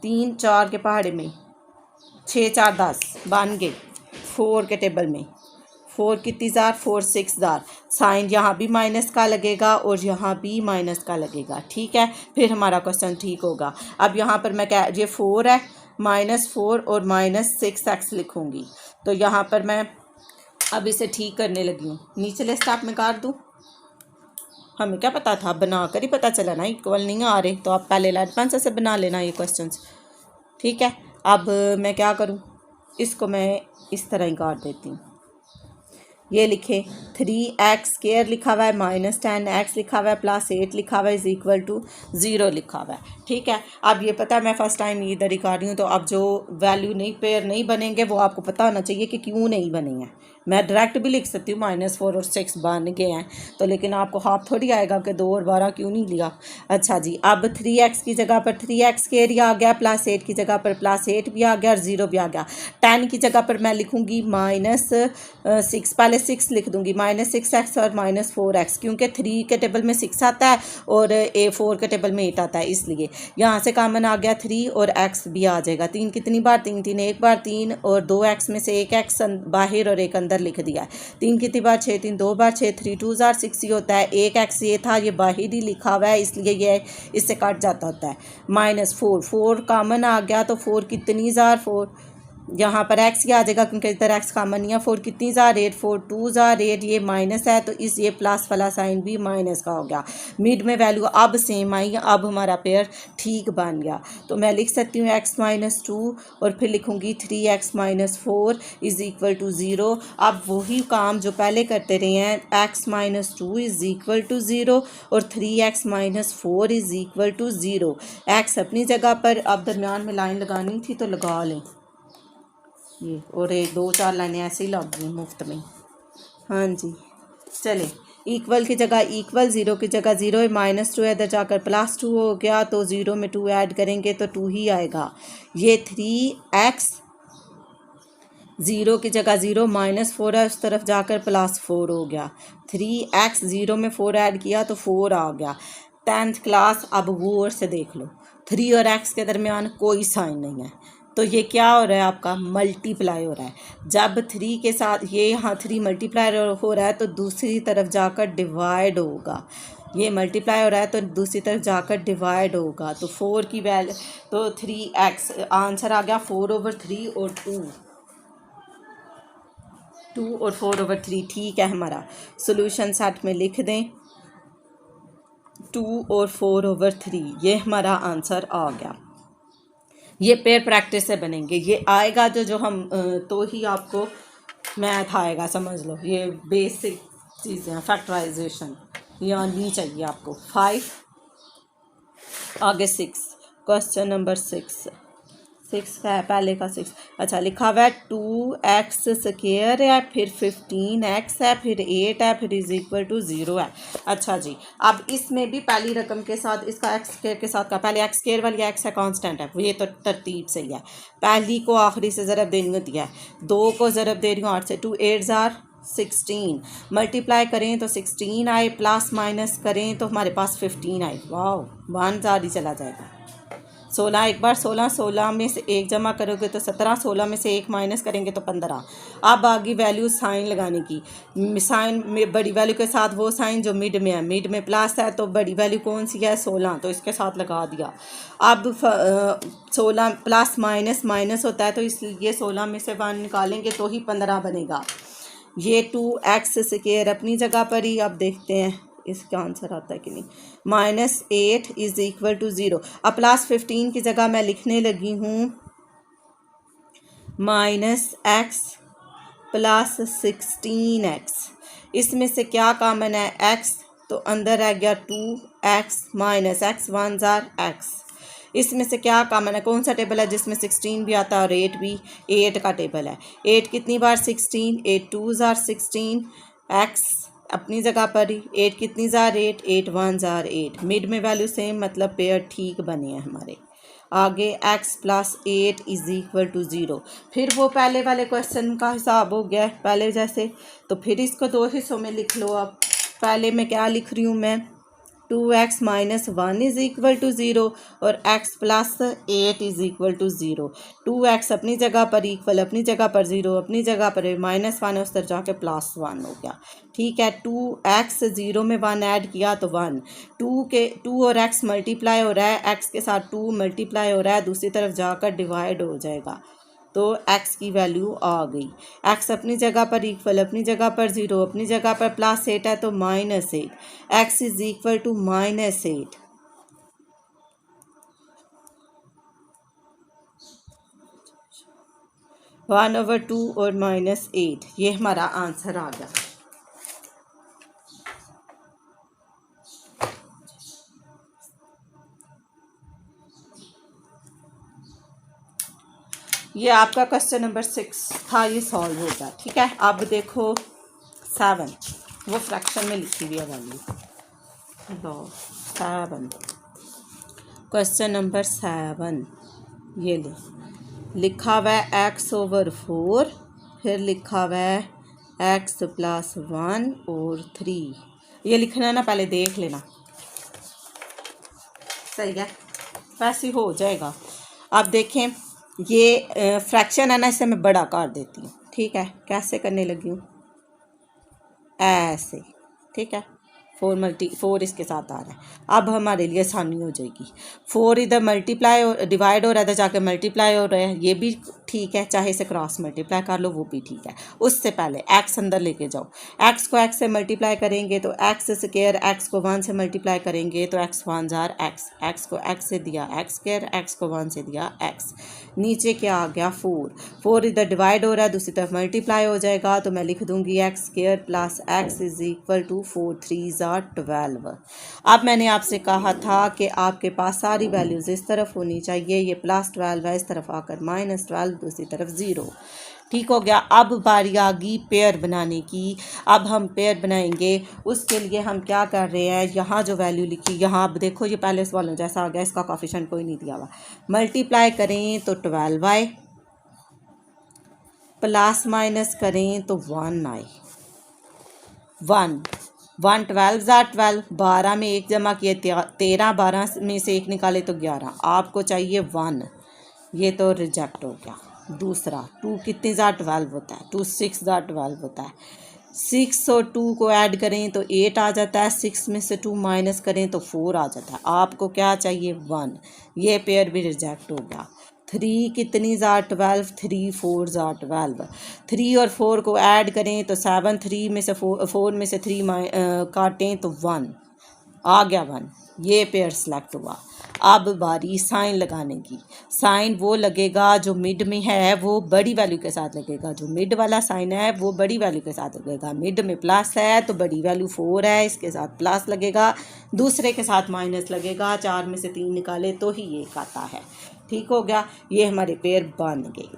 3 4 के पहाड़े में 6 4 10 बन गए। 4 के टेबल में 4 कितनी ज़ार? 4 6 ज़ार। साइन यहाँ भी माइनस का लगेगा और यहाँ भी माइनस का लगेगा, ठीक है, फिर हमारा क्वेश्चन ठीक होगा। अब यहाँ पर मैं क्या, ये 4 है, -4 और -6x लिखूँगी, तो यहाँ पर मैं अब इसे ठीक करने लगी हूँ। नीचले स्टेप में काट दूँ, हमें क्या पता था, बना कर ही पता चला ना इक्वल नहीं आ रहे, तो आप पहले लेड पेंसिल से बना लेना ये क्वेश्चंस, ठीक है। अब मैं क्या करूँ, इसको मैं इस तरह ही काट देती हूँ। ये लिखे 3x² लिखा हुआ है, -10x लिखा हुआ है, +8 लिखा हुआ है, इज इक्वल टू 0 लिखा हुआ है, ठीक है। अब ये पता है मैं फर्स्ट टाइम इधर ही कर रही हूँ, तो अब जो वैल्यू नहीं पेयर नहीं बनेंगे वो आपको पता होना चाहिए कि क्यों नहीं बने हैं। मैं डायरेक्ट भी लिख सकती हूँ -4 और 6 बन गए हैं, तो लेकिन आपको हाथ थोड़ी आएगा कि 2 और 12 क्यों नहीं लिया। अच्छा जी, अब 3x की जगह पर 3x² आ गया, +8 की जगह पर +8 भी आ गया और 0 भी आ गया। 10 की जगह पर मैं लिखूँगी -6, पहले 6 लिख दूँगी, -6x और -4x, क्योंकि 3 के टेबल में 6 आता है और 4 के टेबल में 8 आता है, इसलिए यहाँ से कॉमन आ गया 3 और x भी आ जाएगा। 3 कितनी बार? 3 3 एक बार 3 और 2x में से 1x बाहर और एक अंदर लिख दिया है। 3 कितनी बार? 6 3 2 बार 6, 3 2 ज़ार 6 ही होता है। 1x ये था, ये बाहर ही लिखा हुआ है, इसलिए ये इससे कट जाता होता है। -4 4 कॉमन आ गया, तो 4 कितनी ज़ार? 4 यहाँ पर x ही आ जाएगा क्योंकि इधर x कॉमन नहीं है। 4 कितनी ज़ार? 8 4 2 ज़ार 8, ये माइनस है तो इस ये प्लस वाला साइन भी माइनस का हो गया। मिड में वैल्यू अब सेम आई, अब हमारा पेयर ठीक बन गया, तो मैं लिख सकती हूँ x - 2 और फिर लिखूँगी 3x - 4 इज इक्वल टू 0। अब वही काम जो पहले करते रहे हैं, x - 2 इज इक्वल टू 0 और 3x - 4 is equal to 0। x अपनी जगह पर, अब दरमियान में लाइन लगानी थी तो लगा लें ये, और एक 2 4 लाइनें ऐसे ही लग गई मुफ्त में। हाँ जी, चले, इक्वल की जगह इक्वल, 0 की जगह 0, -2 इधर जाकर +2 हो गया, तो 0 में 2 ऐड करेंगे तो 2 ही आएगा। ये 3x 0 की जगह 0, -4 है, उस तरफ जाकर +4 हो गया। 3x 0 में 4 ऐड किया तो 4 आ गया। 10th क्लास, अब गौर से देख लो, 3 और x के दरमियान कोई साइन नहीं है, तो ये क्या हो रहा है आपका? मल्टीप्लाई हो रहा है। जब 3 के साथ ये यहाँ 3 मल्टीप्लाई हो रहा है तो दूसरी तरफ जाकर डिवाइड होगा। ये मल्टीप्लाई हो रहा है तो दूसरी तरफ जाकर डिवाइड होगा, तो 4 की वैल्यू, तो 3x आंसर आ गया 4/3 और 2 और 4/3, ठीक है। हमारा सोल्यूशन सेट में लिख दें 2 और 4/3, ये हमारा आंसर आ गया। ये पेयर प्रैक्टिस से बनेंगे, ये आएगा जो हम तो ही आपको मैथ आएगा, समझ लो। ये बेसिक चीज़ें, फैक्टराइजेशन ये आनी चाहिए आपको। 5 आगे 6, क्वेश्चन नंबर 6 का है, पहले का 6। अच्छा, लिखा हुआ है 2x² है, फिर 15x है, फिर 8 है, फिर इज इक्वल टू 0 है। अच्छा जी, अब इसमें भी पहली रकम के साथ इसका x² के साथ का, पहले x² वाली x है कांस्टेंट है, ये तो तरतीब सही है। पहली को आखिरी से ज़रब देनी होती है, 2 को ज़रब दे रही हूँ 8 से, 2 8 ज़ार 16 मल्टीप्लाई करें तो 16 आए, प्लस माइनस करें तो हमारे पास 15 आए। वाह 1 ज़्यादा चला जाएगा। 16 एक बार 16 में से एक जमा करोगे तो 17, 16 में से एक माइनस करेंगे तो 15। अब आगे वैल्यू साइन लगाने की, साइन में बड़ी वैल्यू के साथ वो साइन जो मिड में है, मिड में प्लस है तो बड़ी वैल्यू कौन सी है 16, तो इसके साथ लगा दिया। अब 16 प्लस माइनस माइनस होता है तो इसलिए 16 में से 1 निकालेंगे तो ही 15 बनेगा। ये 2x स्क्वायर अपनी जगह पर ही। अब देखते हैं इसका आंसर आता है कि नहीं। -8 इज इक्वल टू 0। अब +15 की जगह मैं लिखने लगी हूँ -x + 16x। इसमें से क्या कॉमन है x, तो अंदर आ गया 2x -x 1 जार x। इसमें से क्या कॉमन है, कौन सा टेबल है जिसमें 16 भी आता है और 8 भी, 8 का टेबल है। 8 कितनी बार 16, 8 2 जार 16, x अपनी जगह पर ही, 8 कितनी जार 8, 8 1 जार 8। मिड में वैल्यू सेम, मतलब पेयर ठीक बने हैं हमारे। आगे x + 8 इज इक्वल टू 0। फिर वो पहले वाले क्वेश्चन का हिसाब हो गया पहले जैसे, तो फिर इसको 2 हिस्सों में लिख लो। अब पहले मैं क्या लिख रही हूँ, मैं 2x - 1 इज इक्वल टू 0 और x + 8 is equal to 0। 2x अपनी जगह पर इक्वल अपनी जगह पर, 0 अपनी जगह पर, -1 उस तरह जाके +1 हो गया। ठीक है, 2x 0 में 1 ऐड किया तो 1, 2 और x मल्टीप्लाई हो रहा है, x के साथ 2 मल्टीप्लाई हो रहा है, दूसरी तरफ जाकर डिवाइड हो जाएगा तो x की वैल्यू आ गई। x अपनी जगह पर इक्वल अपनी जगह पर, 0 अपनी जगह पर, +8 है तो -8, x is equal to -8। One over 2 और -8, ये हमारा आंसर आ गया। ये आपका क्वेश्चन नंबर 6 था, ये सॉल्व होगा। ठीक है, अब देखो 7, वो फ्रैक्शन में लिखी हुई है वैल्यू। 7 क्वेश्चन नंबर 7, ये लिखा हुआ है x/4, फिर लिखा हुआ है x + 1 और 3। ये लिखना है ना, पहले देख लेना सही है, वैसे हो जाएगा। अब देखें ये फ्रैक्शन है ना, इसे मैं बड़ा कर देती हूँ। ठीक है, कैसे करने लगी हूँ, ऐसे। ठीक है, 4 इसके साथ आ रहा है। अब हमारे लिए आसानी हो जाएगी। 4 इधर मल्टीप्लाई डिवाइड हो रहा था, जाके मल्टीप्लाई हो रहा है, ये भी ठीक है, चाहे इसे क्रॉस मल्टीप्लाई कर लो वो भी ठीक है। उससे पहले x अंदर लेके जाओ, x को x से मल्टीप्लाई करेंगे तो x स्क्वायर, x को 1 से मल्टीप्लाई करेंगे तो x 1 जार x, x को x से दिया x स्क्वायर, x को 1 से दिया x। नीचे क्या आ गया 4 इधर डिवाइड हो रहा है, दूसरी तरफ मल्टीप्लाई हो जाएगा तो मैं लिख दूंगी x square + x is equal to 4 3 जार 12। अब मैंने आपसे कहा था कि आपके पास सारी वैल्यूज़ इस तरफ होनी चाहिए, ये +12 है, इस तरफ आकर -12, दूसरी तरफ 0। ठीक हो गया। अब बारी आ गई पेयर बनाने की। अब हम पेयर बनाएंगे, उसके लिए हम क्या कर रहे हैं, यहाँ जो वैल्यू लिखी, यहाँ अब देखो ये पहले सवालों जैसा आ गया, इसका कोफिशिएंट कोई नहीं दिया हुआ। मल्टीप्लाई करें तो 12 आए, प्लस माइनस करें तो 1 आए। 1 12 जार 12, 12 में 1 जमा किए 13, 12 में से 1 निकाले तो 11, आपको चाहिए 1, ये तो रिजेक्ट हो गया। दूसरा 2 कितनी जार 12 होता है, 2 6 जार 12 होता है। 6 और 2 को ऐड करें तो 8 आ जाता है, 6 में से 2 माइनस करें तो 4 आ जाता है। आपको क्या चाहिए 1, ये पेयर भी रिजेक्ट हो गया। 3 कितनी जार 12, 3 4 जार 12, 3 और 4 को ऐड करें तो 7, 3 में से 4 में से 3 काटें तो 1 आ गया 1, ये पेयर सेलेक्ट हुआ। अब बारी साइन लगाने की। साइन वो लगेगा जो मिड में है, वो बड़ी वैल्यू के साथ लगेगा, जो मिड वाला साइन है वो बड़ी वैल्यू के साथ लगेगा। मिड में प्लस है तो बड़ी वैल्यू 4 है, इसके साथ प्लस लगेगा, दूसरे के साथ माइनस लगेगा, 4 में से 3 निकाले तो ही ये आता है। ठीक हो गया, ये हमारे पेयर बन गए,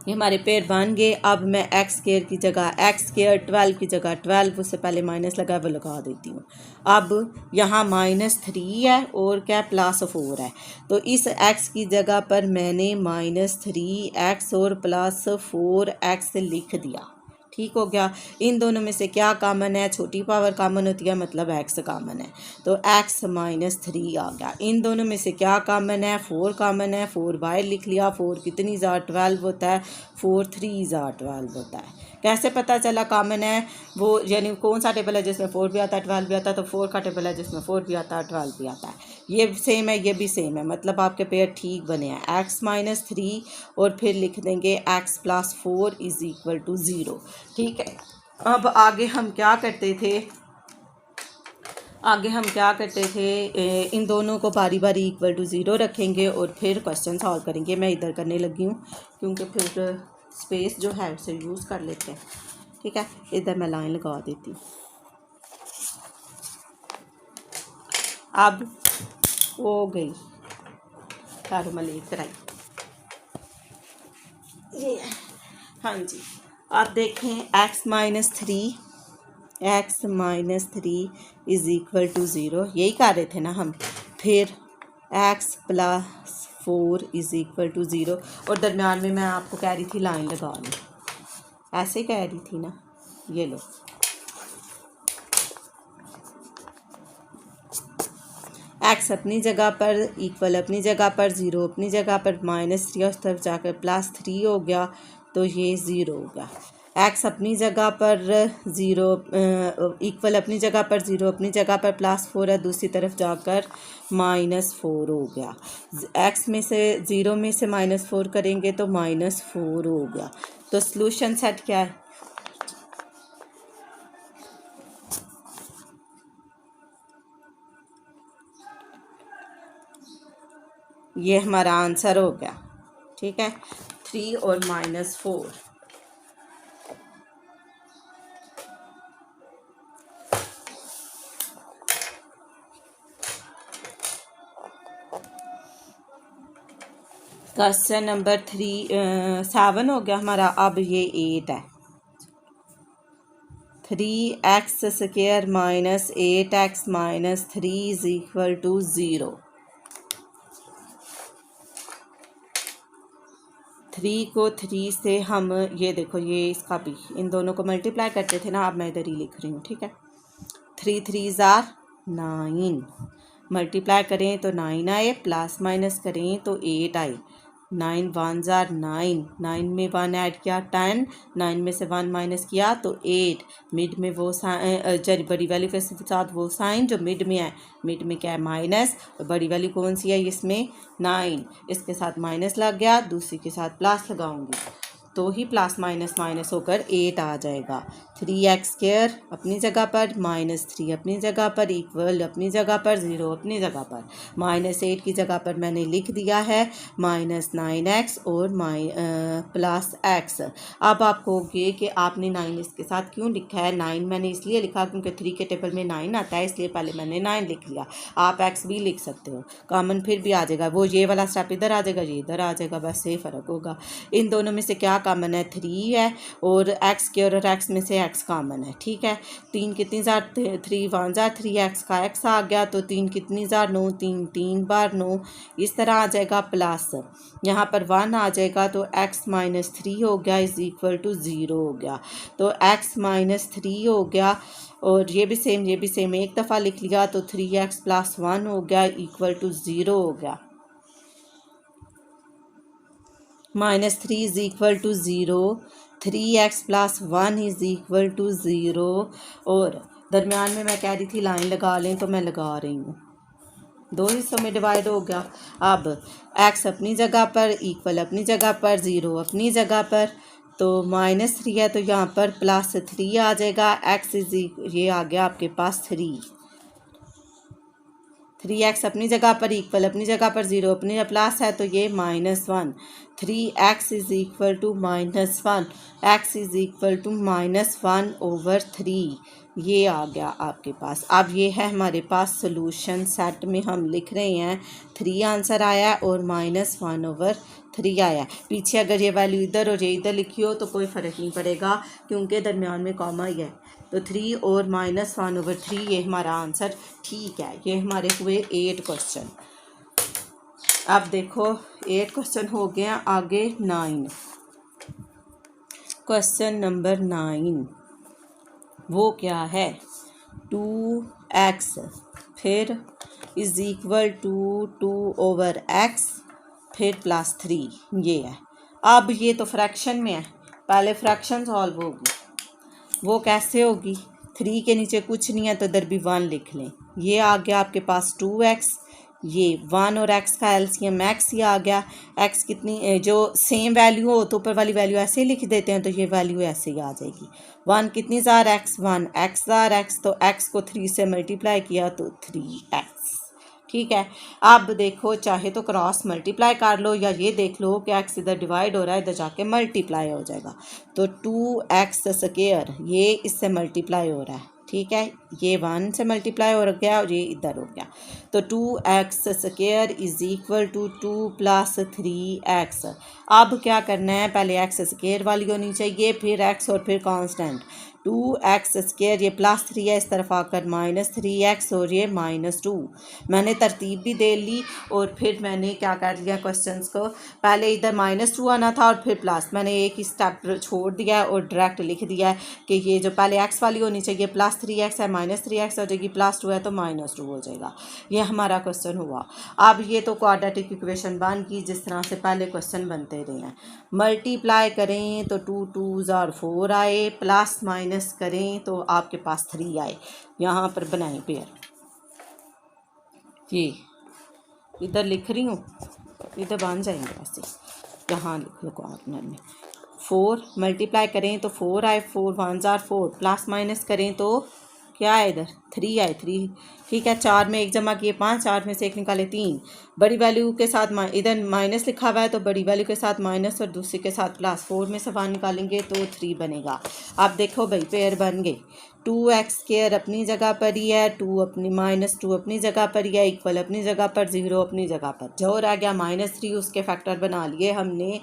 ये हमारे पेयर बन गए। अब मैं x स्क्वायर की जगह x स्क्वायर, 12 की जगह 12, उससे पहले माइनस लगा वो लगा देती हूँ। अब यहाँ -3 है और क्या +4 है, तो इस x की जगह पर मैंने -3x और +4x लिख दिया। ठीक हो गया। इन दोनों में से क्या कॉमन है, छोटी पावर कॉमन होती है, मतलब x कॉमन है, तो x माइनस 3 आ गया। इन दोनों में से क्या कॉमन है, 4 कॉमन है, 4 बाहर लिख लिया। 4 कितनी ज़ार 12 होता है, 4 3 ज़ार 12 होता है। कैसे पता चला कॉमन है, वो यानी कौन सा टेबल है जिसमें 4 भी आता है 12 भी आता है, तो 4 का टेबल है जिसमें 4 भी आता है 12 भी आता है। ये सेम है, ये भी सेम है, मतलब आपके पेयर ठीक बने हैं। x माइनस 3 और फिर लिख देंगे x plus 4 is equal to 0। ठीक है, अब आगे हम क्या करते थे, इन दोनों को बारी बारी इक्वल टू 0 रखेंगे और फिर क्वेश्चन सॉल्व करेंगे। मैं इधर करने लगी हूँ क्योंकि फिर स्पेस जो है उसे यूज़ कर लेते हैं। ठीक है, इधर मैं लाइन लगा देती हूँ। अब हो गई तारू मैं लेकर आई, ये है। हाँ जी, आप देखें x minus 3 is equal to 0, यही कर रहे थे ना हम। फिर x plus 4 is equal to 0 और दरम्यान में मैं आपको कह रही थी लाइन लगा लो, ऐसे कह रही थी ना, ये लो। x अपनी जगह पर, इक्वल अपनी जगह पर, 0 अपनी जगह पर, माइनस 3 उस तरफ जाकर प्लस 3 हो गया, तो ये 0 हो गया। x अपनी जगह पर 0, इक्वल अपनी जगह पर, 0 अपनी जगह पर, प्लस 4 है, दूसरी तरफ जाकर माइनस 4 हो गया। x में से 0 में से माइनस 4 करेंगे तो माइनस 4 हो गया। तो सॉल्यूशन सेट क्या है, ये हमारा आंसर हो गया। ठीक है, 3 और माइनस 4। क्वेश्चन नंबर 7 हो गया हमारा। अब ये 8 है, 3x square minus 8x minus 3 is equal to 0। 3 को 3 से हम, ये देखो, ये इसका भी, इन दोनों को मल्टीप्लाई करते थे ना, अब मैं इधर ही लिख रही हूँ। ठीक है, 3 3 ज़ार 9, मल्टीप्लाई करें तो 9 आए, प्लस माइनस करें तो 8 आए। 9 1 ज़ार 9, 9 में 1 ऐड किया 10, 9 में से 1 माइनस किया तो 8। मिड में वो साइन, बड़ी वैल्यू के साथ वो साइन जो मिड में है, मिड में क्या है, माइनस, और बड़ी वैल्यू कौन सी है इसमें, 9, इसके साथ माइनस लग गया, दूसरी के साथ प्लस लगाऊंगी तो ही प्लस माइनस माइनस होकर 8 आ जाएगा। 3x स्क्वायर अपनी जगह पर, माइनस 3 अपनी जगह पर, इक्वल अपनी जगह पर, 0 अपनी जगह पर, माइनस 8 की जगह पर मैंने लिख दिया है माइनस 9x और प्लस x। अब आप कहोगे कि आपने 9 इसके साथ क्यों लिखा है। 9 मैंने इसलिए लिखा क्योंकि 3 के टेबल में 9 आता है, इसलिए पहले मैंने 9 लिख लिया। आप x भी लिख सकते हो, कॉमन फिर भी आ जाएगा, वो ये वाला स्टेप इधर आ जाएगा, ये इधर आ जाएगा, बस ये फ़र्क होगा। इन दोनों में से क्या कॉमन है, 3 है, और x स्क्वायर और x में से x कॉमन है। ठीक है, 3 कितनी ज़ार 3 1 ज़ार 3x का x आ गया, तो 3 कितनी ज़ार 9, 3 3 बार 9, इस तरह आ जाएगा, प्लस यहाँ पर 1 आ जाएगा, तो x माइनस 3 हो गया इज़ इक्वल टू 0 हो गया। तो x माइनस 3 हो गया, और ये भी सेम एक दफ़ा लिख लिया, तो 3x प्लस 1 हो गया इक्वल टू 0 हो गया। Minus 3 is equal to 0, 3x plus 1 is equal to 0, और दरमियान में मैं कह रही थी लाइन लगा लें, तो मैं लगा रही हूँ। 2 हिस्सों में डिवाइड हो गया। अब x अपनी जगह पर, इक्वल अपनी जगह पर, 0 अपनी जगह पर, तो माइनस 3 है तो यहाँ पर प्लस 3 आ जाएगा। x इज, ये आ गया आपके पास 3x अपनी जगह पर, इक्वल अपनी जगह पर, 0 अपनी प्लस है तो ये -1। 3x is equal to -1, x is equal to -1/3, ये आ गया आपके पास। अब ये है हमारे पास सोल्यूशन सेट में हम लिख रहे हैं 3 आंसर आया और -1/3 आया। पीछे अगर ये वैल्यू इधर और ये इधर लिखी हो तो कोई फ़र्क नहीं पड़ेगा क्योंकि दरमियान में कॉमा ही है। तो 3 और -1/3 ये हमारा आंसर ठीक है। ये हमारे हुए 8 क्वेश्चन। अब देखो 8 क्वेश्चन हो गए हैं, आगे 9 क्वेश्चन नंबर 9 वो क्या है 2x फिर इज इक्वल टू 2/x फिर +3 ये है। अब ये तो फ्रैक्शन में है, पहले फ्रैक्शन सॉल्व होगी। वो कैसे होगी, 3 के नीचे कुछ नहीं है तो इधर भी 1 लिख लें। ये आ गया आपके पास 2x, ये 1 और x का एलसीएम x ही आ गया। x कितनी जो सेम वैल्यू हो तो ऊपर वाली वैल्यू ऐसे ही लिख देते हैं, तो ये वैल्यू ऐसे ही आ जाएगी। 1 कितनी jar x 1 x jar x, तो x को 3 से मल्टीप्लाई किया तो 3x। ठीक है, अब देखो चाहे तो क्रॉस मल्टीप्लाई कर लो या ये देख लो कि x इधर डिवाइड हो रहा है, इधर जाके मल्टीप्लाई हो जाएगा। तो 2x² ये इससे मल्टीप्लाई हो रहा है। ठीक है, ये 1 से मल्टीप्लाई हो गया और ये इधर हो गया। तो 2x² is equal to 2 + 3x। अब क्या करना है, पहले x² वाली होनी चाहिए, फिर x और फिर कांस्टेंट 2x² ये +3 है, इस तरफ आकर -3x और ये -2। मैंने तरतीब भी दे ली और फिर मैंने क्या कर लिया, क्वेश्चंस को पहले इधर -2 आना था और फिर प्लस, मैंने एक ही स्टेप छोड़ दिया और डायरेक्ट लिख दिया कि ये जो पहले x वाली होनी चाहिए +3x है, -3x हो जाएगी, +2 है तो -2 हो जाएगा। ये हमारा क्वेश्चन हुआ। अब ये तो क्वाड्रेटिक इक्वेशन बन गई जिस तरह से पहले क्वेश्चन बनते रहे हैं। मल्टीप्लाई करें तो 2 2s और 4 आए, प्लस माइनस करें तो आपके पास 3 आए। यहाँ पर बनाएं पेयर, ये इधर लिख रही हूँ, इधर बन जाएंगे वैसे, यहाँ लिख लो कॉर्नर में। 4 मल्टीप्लाई करें तो 4 आए, 4 1s और 4, प्लस माइनस करें तो क्या है, इधर 3 आए 3। ठीक है, 4 में 1 जमा किए 5, 4 में से 1 निकाले 3। बड़ी वैल्यू के साथ इधर माइनस लिखा हुआ है तो बड़ी वैल्यू के साथ माइनस और दूसरे के साथ प्लस। 4 में से 1 निकालेंगे तो 3 बनेगा। अब देखो भाई पेयर बन गए। 2x² अपनी जगह पर ही है, 2 अपनी -2 अपनी जगह पर ही है, इक्वल अपनी जगह पर, 0 अपनी जगह पर। जो रह गया -3 उसके फैक्टर बना लिए हमने।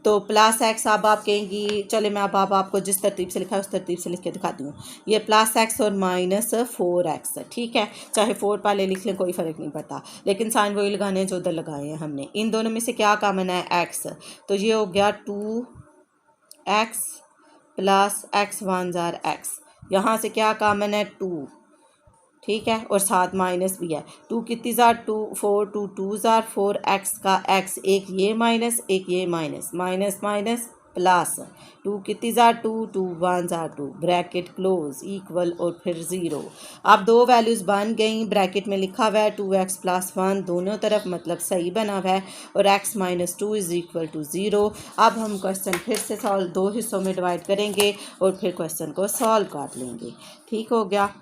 तो +x अब आप कहेंगी, चले मैं अब आपको जिस तरतीब से लिखा है उस तरतीब से लिख के दिखाती हूँ। ये +x और -4x। ठीक है, चाहे 4 पहले लिख लें कोई फ़र्क नहीं पड़ता, लेकिन साइन वही लगाने हैं जो उधर लगाए हैं हमने। इन दोनों में से क्या कॉमन है, x। तो ये हो गया 2x + x 1s और x। यहाँ से क्या कॉमन है, 2। ठीक है, और साथ माइनस भी है। 2 कितनी जार 2 4 2 2 जार 4, x का x, एक ये माइनस एक ये माइनस, माइनस माइनस प्लस। 2 कितनी jar 2 2 1 jar 2, bracket close, equal और फिर 0। अब दो वैल्यूज़ बन गई, ब्रैकेट में लिखा हुआ है 2x + 1 दोनों तरफ, मतलब सही बना हुआ है, और x - 2 इज इक्वल टू 0। अब हम क्वेश्चन फिर से सॉल्व 2 हिस्सों में डिवाइड करेंगे और फिर क्वेश्चन को सॉल्व कर लेंगे। ठीक हो गया।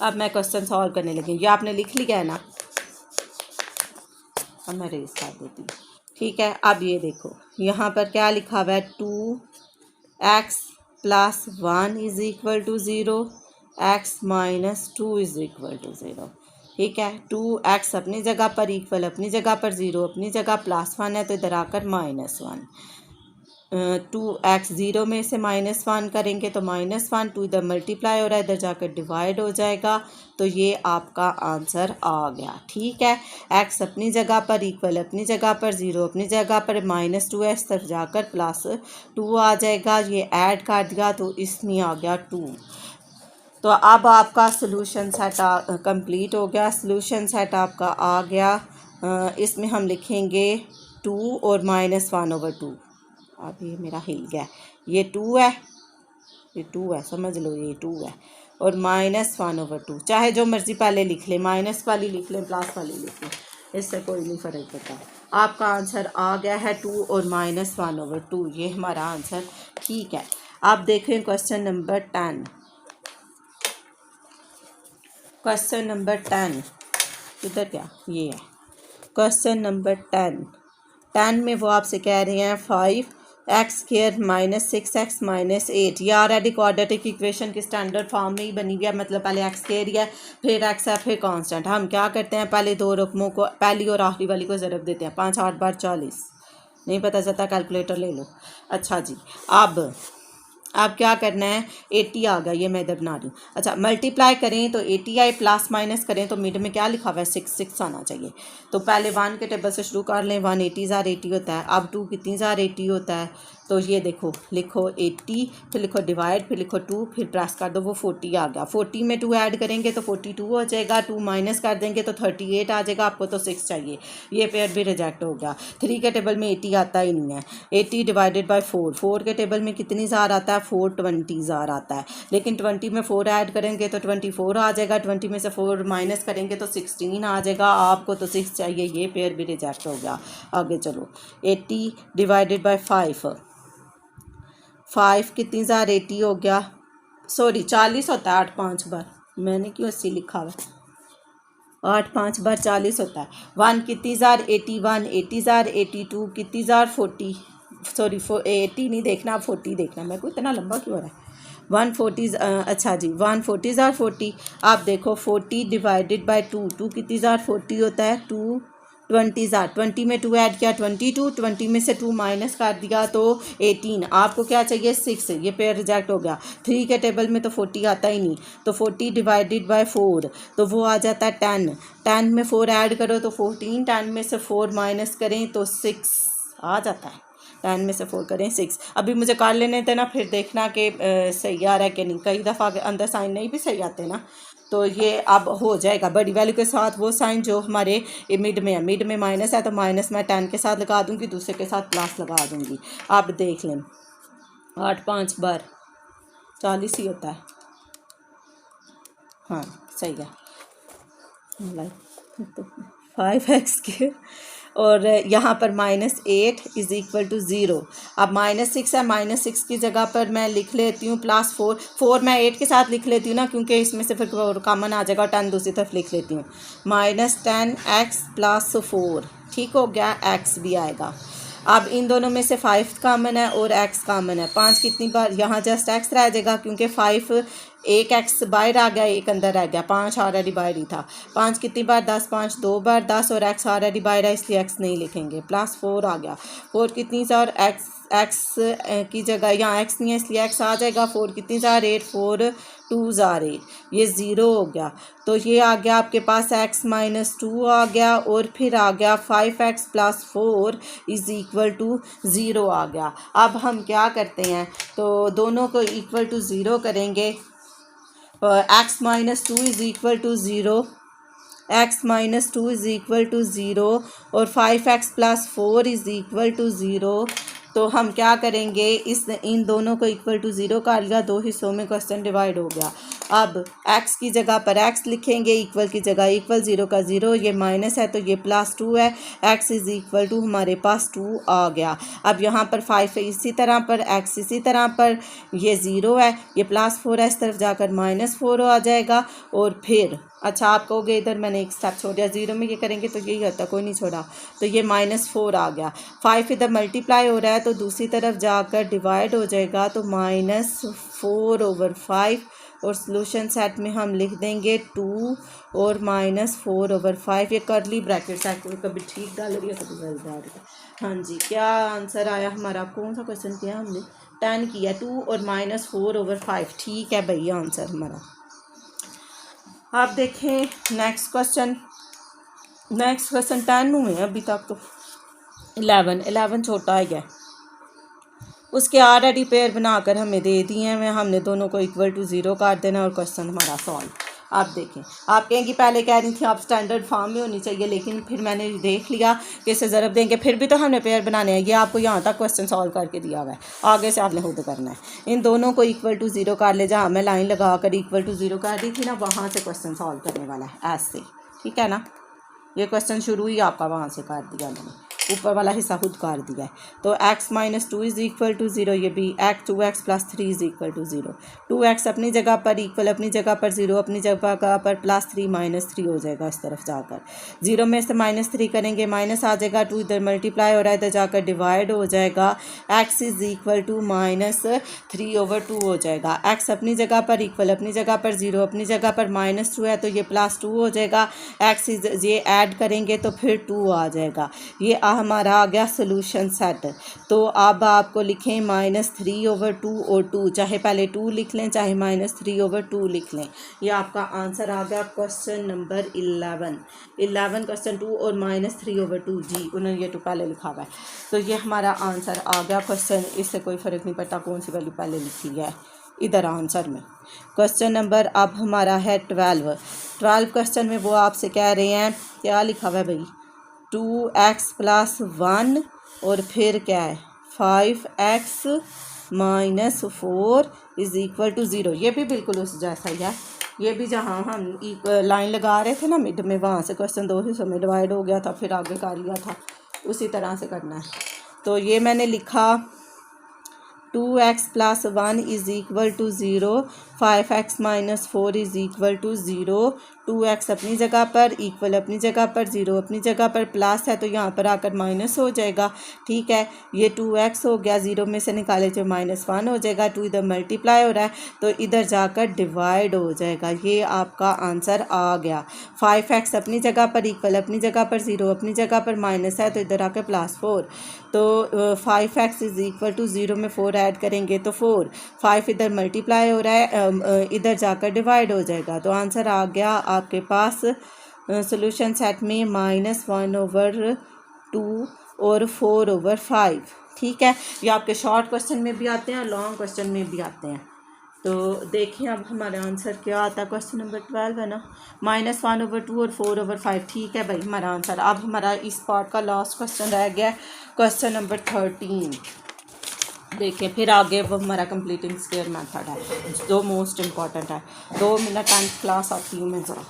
अब मैं क्वेश्चन सॉल्व करने लगी, ये आपने लिख लिया है ना, अब मैं रेस कर देती हूँ। ठीक है, अब ये देखो यहाँ पर क्या लिखा हुआ है, 2x + 1 is equal to 0, x - 2 is equal to 0। ठीक है, 2x अपनी जगह पर, इक्वल अपनी जगह पर, 0 अपनी जगह, +1 है तो इधर आकर -1। 2x 0 में से -1 करेंगे तो -1, 2 इधर मल्टीप्लाई हो रहा है, इधर जाकर डिवाइड हो जाएगा, तो ये आपका आंसर आ गया। ठीक है, x अपनी जगह पर, इक्वल अपनी जगह पर, 0 अपनी जगह पर, -2 है, इस तरफ जाकर +2 आ जाएगा। ये ऐड कर दिया तो इसमें आ गया 2। तो अब आपका सोल्यूशन सेट कंप्लीट हो गया, सोल्यूशन सेट आपका आ गया। इसमें हम लिखेंगे 2 और -1/2। अब ये मेरा हिल गया, ये 2 है, ये 2 है, समझ लो ये 2 है, और -1/2। चाहे जो मर्ज़ी पहले लिख लें, माइनस वाली लिख लें, प्लस वाली लिख लें, इससे कोई नहीं फ़र्क पड़ता। आपका आंसर आ गया है 2 और -1/2, ये हमारा आंसर। ठीक है, आप देखें क्वेश्चन नंबर 10। क्वेश्चन नंबर 10 इधर क्या, ये है क्वेश्चन नंबर 10 में वो आपसे कह रहे हैं 5x² - 6x - 8। ये ऑलरेडी क्वाड्रेटिक इक्वेशन की स्टैंडर्ड फॉर्म में ही बनी हुई है, मतलब पहले x² है, फिर x है, फिर कांस्टेंट। हम क्या करते हैं, पहले दो रकमों को, पहली और आखिरी वाली को ज़रब देते हैं। 5 8 बार 40, नहीं पता चलता, कैलकुलेटर ले लो। अच्छा जी, अब अब क्या करना है, 80 आ गया, ये मैं इधर बना रही हूँ। अच्छा मल्टीप्लाई करें तो 80 आए, प्लस माइनस करें तो मिड में क्या लिखा हुआ है 6 आना चाहिए। तो पहले 1 के टेबल से शुरू कर लें। 1 80 होता है। अब 2 कितनी 80 होता है, तो ये देखो लिखो 80, फिर लिखो डिवाइड, फिर लिखो 2, फिर प्लस कर दो, वो 40 आ गया। 40 में 2 ऐड करेंगे तो 42 हो जाएगा, 2 माइनस कर देंगे तो 38 आ जाएगा। आपको तो 6 चाहिए, ये पेयर भी रिजेक्ट हो गया। 3 के टेबल में 80 आता ही नहीं है। 80 डिवाइडेड बाय 4, 4 के टेबल में कितनी जार आता है, 420 जार आता है। लेकिन 20 में 4 ऐड करेंगे तो 24 आ जाएगा, 20 में से 4 माइनस करेंगे तो 16 आ जाएगा। आपको तो 6 चाहिए, ये पेयर भी रिजेक्ट हो गया। आगे चलो, 80 डिवाइडेड बाय 5 कितनी 80 हो गया, सॉरी 40 होता है 8 5 बार, मैंने क्यों 80 लिखा हुआ है, 8 5 बार 40 होता है। 1 कितनी 81, 80 82 कितनी 40, सॉरी 80 नहीं देखना, 40 देखना। मेरे को इतना लंबा क्यों हो रहा है। 140, अच्छा जी 140 40। आप देखो 40 डिवाइडेड बाय 2, 2 कितनी 40 होता है, 2 20 20 में 2 ऐड किया 22, 20 में से 2 माइनस कर दिया तो 18। आपको क्या चाहिए 6, ये पेयर रिजेक्ट हो गया। 3 के टेबल में तो 40 आता ही नहीं, तो 40 डिवाइडेड बाय 4 तो वो आ जाता है 10। 10 में 4 ऐड करो तो 14, 10 में से 4 माइनस करें तो 6 आ जाता है। 10 में से 4 करें 6। अभी मुझे कर लेने थे ना, फिर देखना कि सही आ रहा है कि नहीं। कई दफ़ा अंदर साइन नहीं भी सही आते ना, तो ये अब हो जाएगा बड़ी वैल्यू के साथ वो साइन जो हमारे मिड में है। मिड में माइनस है तो माइनस मैं 10 के साथ लगा दूंगी, दूसरे के साथ प्लस लगा दूंगी। अब देख लें, 8 5 बार 40 ही होता है। हाँ सही है। 5x और यहाँ पर -8 इज़ इक्वल टू 0। अब -6 है, -6 की जगह पर मैं लिख लेती हूँ +4। 4 मैं 8 के साथ लिख लेती हूँ ना, क्योंकि इसमें से फिर कॉमन आ जाएगा। 10 दूसरी तरफ लिख लेती हूँ, -10x + 4, ठीक हो गया। x भी आएगा। अब इन दोनों में से 5 कॉमन है और x कॉमन है। 5 कितनी बार, यहाँ जस्ट x रह जाएगा क्योंकि 5 एक x बाहर आ गया, एक अंदर रह गया। 5 ऑलरेडी बाहर ही था। 5 कितनी बार, 10, 5 2 बार 10, और x ऑलरेडी बाहर है इसलिए x नहीं लिखेंगे। +4 आ गया। 4 कितनी और x की जगह यहाँ x नहीं है इसलिए x आ जाएगा। 4 कितनी 8, 4 2 8, ये 0 हो गया। तो ये आ गया आपके पास x - 2 आ गया, और फिर आ गया 5x + 4 इज़ इक्वल टू 0 आ गया। अब हम क्या करते हैं, तो दोनों को इक्वल टू 0 करेंगे। x - 2 is equal to 0, x - 2 is equal to 0 और 5x + 4 इज़ इक्वल टू 0। तो हम क्या करेंगे, इन दोनों को इक्वल टू 0 कर लिया, 2 हिस्सों में क्वेश्चन डिवाइड हो गया। अब x की जगह पर x लिखेंगे, इक्वल की जगह इक्वल, 0 का 0, ये माइनस है तो ये +2 है। x इज़ इक्वल टू हमारे पास 2 आ गया। अब यहाँ पर 5 है इसी तरह पर, x इसी तरह पर, ये 0 है, ये +4 है, इस तरफ जाकर -4 आ जाएगा। और फिर अच्छा आप कहोगे इधर मैंने एक स्टेप छोड़ दिया, 0 में ये करेंगे तो यही होता, कोई नहीं छोड़ा, तो ये -4 आ गया। 5 इधर मल्टीप्लाई हो रहा है तो दूसरी तरफ जाकर डिवाइड हो जाएगा, तो -4/5, और सॉल्यूशन सेट में हम लिख देंगे 2 और -4/5। ये करली ब्रैकेट है, कभी ठीक डाल रही है कभी गलत डाल रही है। हाँ जी, क्या आंसर आया हमारा, कौन सा क्वेश्चन किया हमने, 10 किया, 2 और -4/5, ठीक है भैया आंसर हमारा। आप देखें नेक्स्ट क्वेश्चन 10 हुए हैं अभी तक, तो 11 छोटा है क्या, उसके ऑलरेडी पेयर बनाकर हमें दे दिए हैं, हमने दोनों को इक्वल टू 0 कर देना और क्वेश्चन हमारा सॉल्व। आप देखें, आप कहेंगे पहले कह रही थी आप स्टैंडर्ड फॉर्म में होनी चाहिए, लेकिन फिर मैंने देख लिया कि इसे ज़रब देंगे, फिर भी तो हमने पेयर बनाने हैं। ये आपको यहाँ तक क्वेश्चन सॉल्व करके दिया हुआ है, आगे से आपने खुद करना है। इन दोनों को इक्वल टू 0 कर ले, जहाँ मैं लाइन लगा कर इक्वल टू 0 कर दी थी ना, वहाँ से क्वेश्चन सॉल्व करने वाला है ऐसे, ठीक है ना। ये क्वेश्चन शुरू ही आपका वहाँ से कर दिया मैंने, ऊपर वाला हिस्सा खुद कर दिया है। तो x - 2 इज़ इक्वल टू 0, ये भी 2x + 3 is equal to 0। 2x अपनी जगह पर इक्वल, अपनी जगह पर 0, अपनी जगह पर +3 - 3 हो जाएगा इस तरफ जाकर। 0 में से -3 करेंगे, माइनस आ जाएगा, 2 इधर मल्टीप्लाई हो रहा है, इधर जाकर डिवाइड हो जाएगा। x इज़ इक्वल टू -3/2 हो जाएगा। x अपनी जगह पर इक्वल, अपनी जगह पर 0, अपनी जगह पर -2 है तो ये +2 हो जाएगा। x इज़ ये ऐड करेंगे तो फिर 2 आ जाएगा। ये हमारा आ गया सोल्यूशन सेट। तो अब आपको लिखें -3/2 और 2, चाहे पहले 2 लिख लें चाहे -3/2 लिख लें। ये आपका आंसर आ गया क्वेश्चन नंबर 11 क्वेश्चन 2 और -3/2 जी उन्होंने ये 2 पहले लिखा हुआ है। तो ये हमारा आंसर आ गया क्वेश्चन, इससे कोई फ़र्क नहीं पड़ता कौन सी वैल्यू पहले लिखी है इधर आंसर में। क्वेश्चन नंबर अब हमारा है 12 क्वेश्चन में वो आपसे कह रहे हैं, क्या लिखा हुआ है भाई, 2x+1 और फिर क्या है 5x - 4 = 0। ये भी बिल्कुल उस जैसा ही है। ये भी जहाँ हम लाइन लगा रहे थे ना मिड में, वहाँ से क्वेश्चन 2 हिस्सों में डिवाइड हो गया था, फिर आगे कर लिया था, उसी तरह से करना है। तो ये मैंने लिखा 2x+1 = 0, 5x - 4 = 0, 2x अपनी जगह पर, इक्वल अपनी जगह पर, 0 अपनी जगह पर, प्लस है तो यहाँ पर आकर माइनस हो जाएगा। ठीक है, ये 2x हो गया, 0 में से निकाले जो -1 हो जाएगा, 2 इधर मल्टीप्लाई हो रहा है तो इधर जाकर डिवाइड हो जाएगा। ये आपका आंसर आ गया। 5x अपनी जगह पर, इक्वल अपनी जगह पर, 0 अपनी जगह पर, माइनस है तो इधर आकर +4। तो 5x = 0 में 4 ऐड करेंगे तो 4, 5 इधर मल्टीप्लाई हो रहा है, इधर जाकर डिवाइड हो जाएगा। तो आंसर आ गया आपके पास सॉल्यूशन सेट में -1/2 और 4/5। ठीक है, ये आपके शॉर्ट क्वेश्चन में भी आते हैं और लॉन्ग क्वेश्चन में भी आते हैं। तो देखिए अब हमारा आंसर क्या आता है। क्वेश्चन नंबर 12 है ना, -1/2 और 4/5। ठीक है भाई, हमारा आंसर। अब हमारा इस पार्ट का लास्ट क्वेश्चन रह गया, क्वेश्चन नंबर 13। देखिए फिर आगे वो हमारा कंप्लीटिंग स्क्वायर मेथड है जो मोस्ट इम्पॉर्टेंट है। 2 मिनट 10th क्लास आती हूँ मैं ज़रा।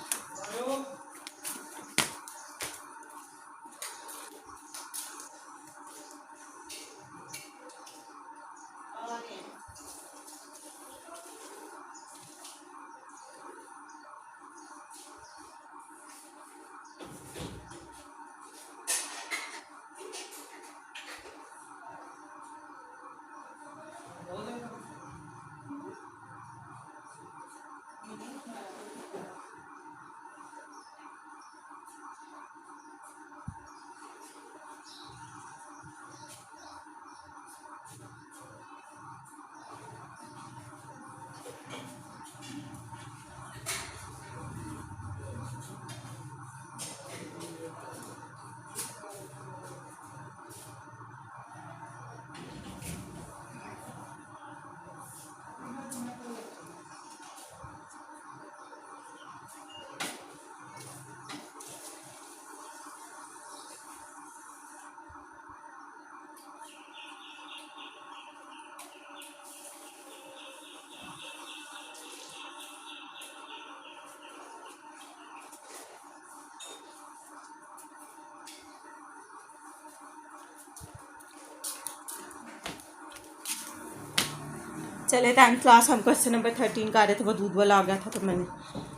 चले 10th क्लास हम क्वेश्चन नंबर 13 कर रहे थे, वो दूध वाला आ गया था तो मैंने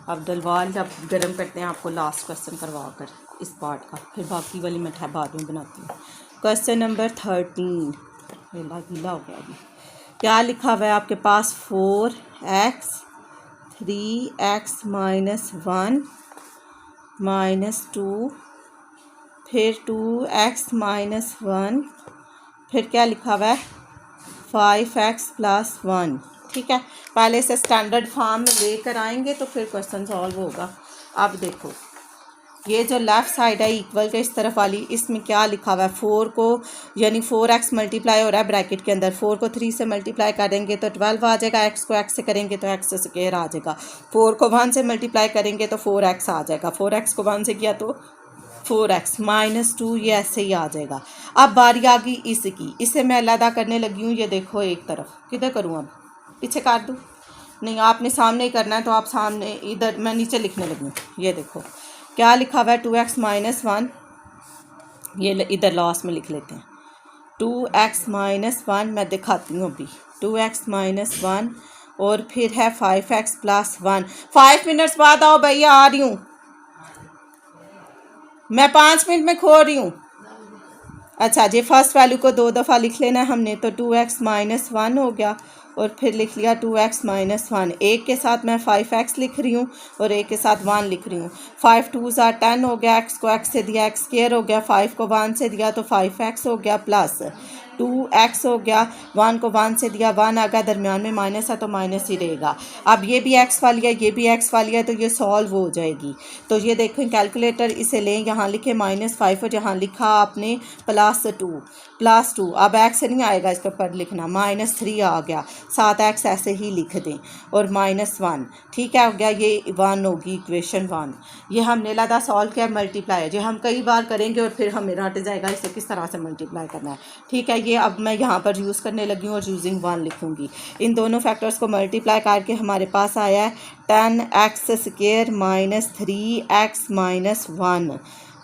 अब डलवाल जब गर्म करते हैं आपको लास्ट क्वेश्चन करवा कर इस पार्ट का, फिर बाकी वाली मिठाई बाद में बनाती हूँ। क्वेश्चन नंबर 13 गीला हो गया अभी। क्या लिखा हुआ है आपके पास, 4x 3x - 1 - 2 फिर 2x - 1 फिर क्या लिखा हुआ है 5x + 1। ठीक है, पहले से स्टैंडर्ड फॉर्म में लेकर आएंगे तो फिर क्वेश्चन सॉल्व होगा। अब देखो ये जो लेफ़्ट साइड है इक्वल के इस तरफ वाली, इसमें क्या लिखा हुआ है, 4 को यानी 4x मल्टीप्लाई हो रहा है ब्रैकेट के अंदर, 4 को 3 से मल्टीप्लाई करेंगे तो 12 आ जाएगा, x को x से करेंगे तो x स्क्वायर आ जाएगा, 4 को 1 से मल्टीप्लाई करेंगे तो 4x आ जाएगा, 4x को 1 से किया तो 4x -2, ये ऐसे ही आ जाएगा। अब बारी आ गई इसकी, इसे मैं अलग करने लगी हूँ। ये देखो एक तरफ, किधर करूँ अब, पीछे काट दूँ, नहीं आपने सामने ही करना है तो आप सामने, इधर मैं नीचे लिखने लगी हूँ। ये देखो क्या लिखा हुआ है 2x - 1, ये इधर लास्ट में लिख लेते हैं 2x - 1, मैं दिखाती हूँ अभी 2x - 1 और फिर है 5x + 1। 5 मिनट्स बाद आओ भैया, आ रही हूँ मैं, 5 मिनट में खो रही हूँ। अच्छा जी, फर्स्ट वैल्यू को 2 दफ़ा लिख लेना है हमने, तो 2x - 1 हो गया और फिर लिख लिया 2x माइनस 1। एक के साथ मैं 5x लिख रही हूँ और एक के साथ 1 लिख रही हूँ। 5 2 10 हो गया, x को x से दिया x स्क्वायर हो गया, 5 को 1 से दिया तो 5x हो गया, प्लस 2x हो गया, 1 को 1 से दिया 1 आ गया, दरमियान में माइनस है तो माइनस ही रहेगा। अब ये भी x वाली है, ये भी x वाली है, तो ये सॉल्व हो जाएगी। तो ये देखें कैलकुलेटर, इसे लें, यहाँ लिखे -5 और यहाँ लिखा आपने +2। अब x नहीं आएगा इस पर लिखना, -3 आ गया, 7x ऐसे ही लिख दें और -1। ठीक है, हो गया, ये 1 होगी इक्वेशन 1। ये हमने लगा सॉल्व किया, मल्टीप्लाई, जो हम कई बार करेंगे और फिर हमें रट जाएगा इसे किस तरह से मल्टीप्लाई करना है। ठीक है, ये अब मैं यहाँ पर यूज़ करने लगी हूँ और यूजिंग 1 लिखूँगी। इन दोनों फैक्टर्स को मल्टीप्लाई करके हमारे पास आया है 10x square minus 3x minus 1।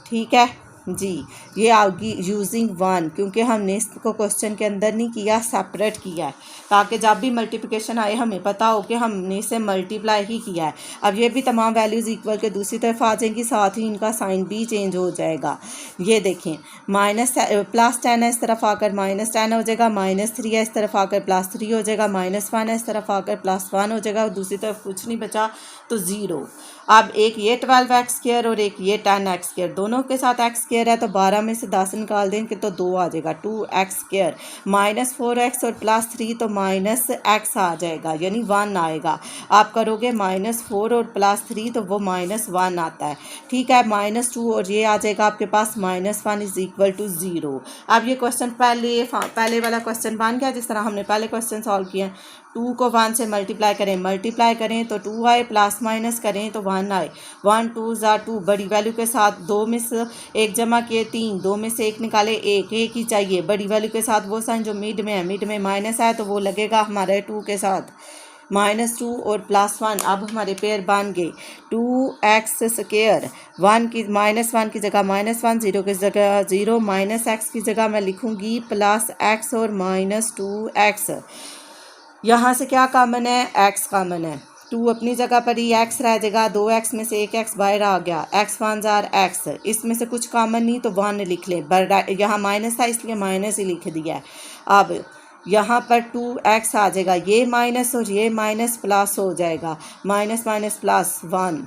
ठीक है जी, ये आएगी यूजिंग 1, क्योंकि हमने इसको क्वेश्चन के अंदर नहीं किया, सेपरेट किया है, ताकि जब भी मल्टीप्लिकेशन आए हमें पता हो कि हमने इसे मल्टीप्लाई ही किया है। अब ये भी तमाम वैल्यूज़ इक्वल के दूसरी तरफ आ जाएंगी, साथ ही इनका साइन भी चेंज हो जाएगा। ये देखें, +10 है, इस तरफ आकर -10 हो जाएगा, -3 है, इस तरफ आकर +3 हो जाएगा, -1 है, इस तरफ आकर +1 हो जाएगा, और दूसरी तरफ कुछ नहीं बचा तो 0। अब एक ये 12x स्क्वायर और एक ये 10x स्क्वायर, दोनों के साथ x स्क्वायर है तो 12 में से 10 निकाल देंगे तो 2 आ जाएगा, 2x स्क्वायर, -4x और +3 तो -x आ जाएगा, यानी 1 आएगा। आप करोगे -4 और +3 तो वो -1 आता है। ठीक है, -2 और ये आ जाएगा आपके पास -1 इज इक्वल टू 0। अब ये क्वेश्चन पहले वाला क्वेश्चन बन गया, जिस तरह हमने पहले क्वेश्चन सॉल्व किया। 2 को 1 से मल्टीप्लाई करें तो 2 आए, प्लस माइनस करें तो 1 आए, 1 2 2, बड़ी वैल्यू के साथ 2 में से 1 जमा किए 3, 2 में से 1 निकाले 1 ही चाहिए, बड़ी वैल्यू के साथ वो साइन जो मिड में है, मिड में माइनस है तो वो लगेगा हमारे 2 के साथ, -2 और +1। अब हमारे पेयर बन गए 2x स्क्वायर, 1 की -1 की जगह -1, 0 की जगह 0, -x की जगह मैं लिखूँगी +x और -2x। यहाँ से क्या कॉमन है, x कॉमन है, 2 अपनी जगह पर ही, x रह जाएगा, 2x में से 1x बाहर आ गया, x 1 जार x, इसमें से कुछ कॉमन नहीं तो 1 लिख लें, यहाँ माइनस था इसलिए माइनस ही लिख दिया है। अब यहाँ पर 2x आ जाएगा, ये माइनस और ये माइनस प्लस हो जाएगा, -+1।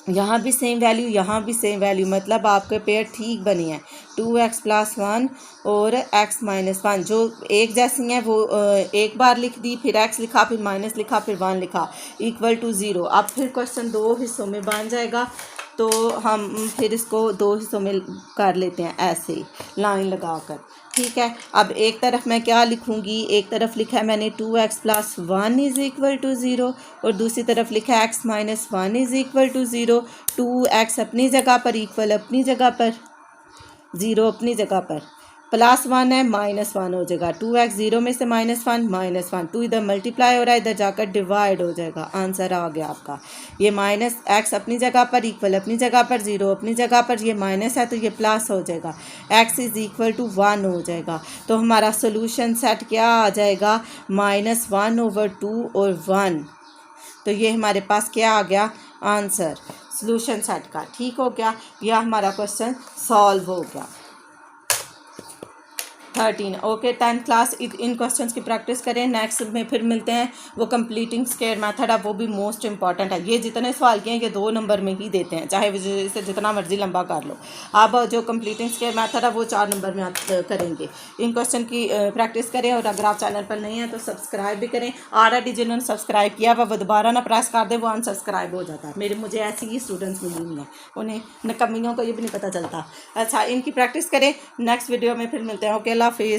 यहाँ भी सेम वैल्यू, यहाँ भी सेम वैल्यू, मतलब आपके पेयर ठीक बने हैं, 2x + 1 और x - 1 जो एक जैसी हैं वो एक बार लिख दी, फिर x लिखा, फिर माइनस लिखा, फिर 1 लिखा, इक्वल टू 0। अब फिर क्वेश्चन 2 हिस्सों में बन जाएगा, तो हम फिर इसको 2 हिस्सों में कर लेते हैं ऐसे लाइन लगाकर। ठीक है, अब एक तरफ मैं क्या लिखूंगी, एक तरफ लिखा है मैंने 2x + 1 इज इक्वल टू 0 और दूसरी तरफ लिखा है x - 1 is equal to 0। 2x अपनी जगह पर, इक्वल अपनी जगह पर, 0 अपनी जगह पर, +1 है, -1 हो जाएगा, 2x 0 में से -1 -1, 2 इधर मल्टीप्लाई हो रहा है, इधर जाकर डिवाइड हो जाएगा, आंसर आ गया आपका। ये -x अपनी जगह पर, इक्वल अपनी जगह पर, 0 अपनी जगह पर, ये माइनस है तो ये प्लस हो जाएगा, x इज इक्वल टू 1 हो जाएगा। तो हमारा सोल्यूशन सेट क्या आ जाएगा, -1/2 और 1। तो ये हमारे पास क्या आ गया, आंसर सोल्यूशन सेट का। ठीक हो गया, यह हमारा क्वेश्चन सॉल्व हो गया। 13 okay, 10th class in questions की प्रैक्टिस करें। नेक्स्ट में फिर मिलते हैं, वो कंप्लीटिंग स्क्वायर मेथड है, वो भी मोस्ट इंपॉर्टेंट है। ये जितने सवाल किए हैं ये 2 नंबर में ही देते हैं, चाहे इसे जितना मर्जी लंबा कर लो। अब जो कंप्लीटिंग स्क्वायर मेथड है वो 4 नंबर में करेंगे। इन क्वेश्चन की प्रैक्टिस करें, और अगर आप चैनल पर नहीं हैं तो सब्सक्राइब भी करें। ऑलरेडी जिन्होंने सब्सक्राइब किया वो दोबारा ना प्रेस कर दे, वो अनसब्सक्राइब हो जाता है। मुझे ऐसी ही स्टूडेंट्स मिली हुई हैं, उन्हें नकमियों को ये भी नहीं पता चलता। अच्छा, इनकी प्रैक्टिस करें, नेक्स्ट वीडियो में फिर मिलते हैं। ओके, अल्लाह हाफिज़।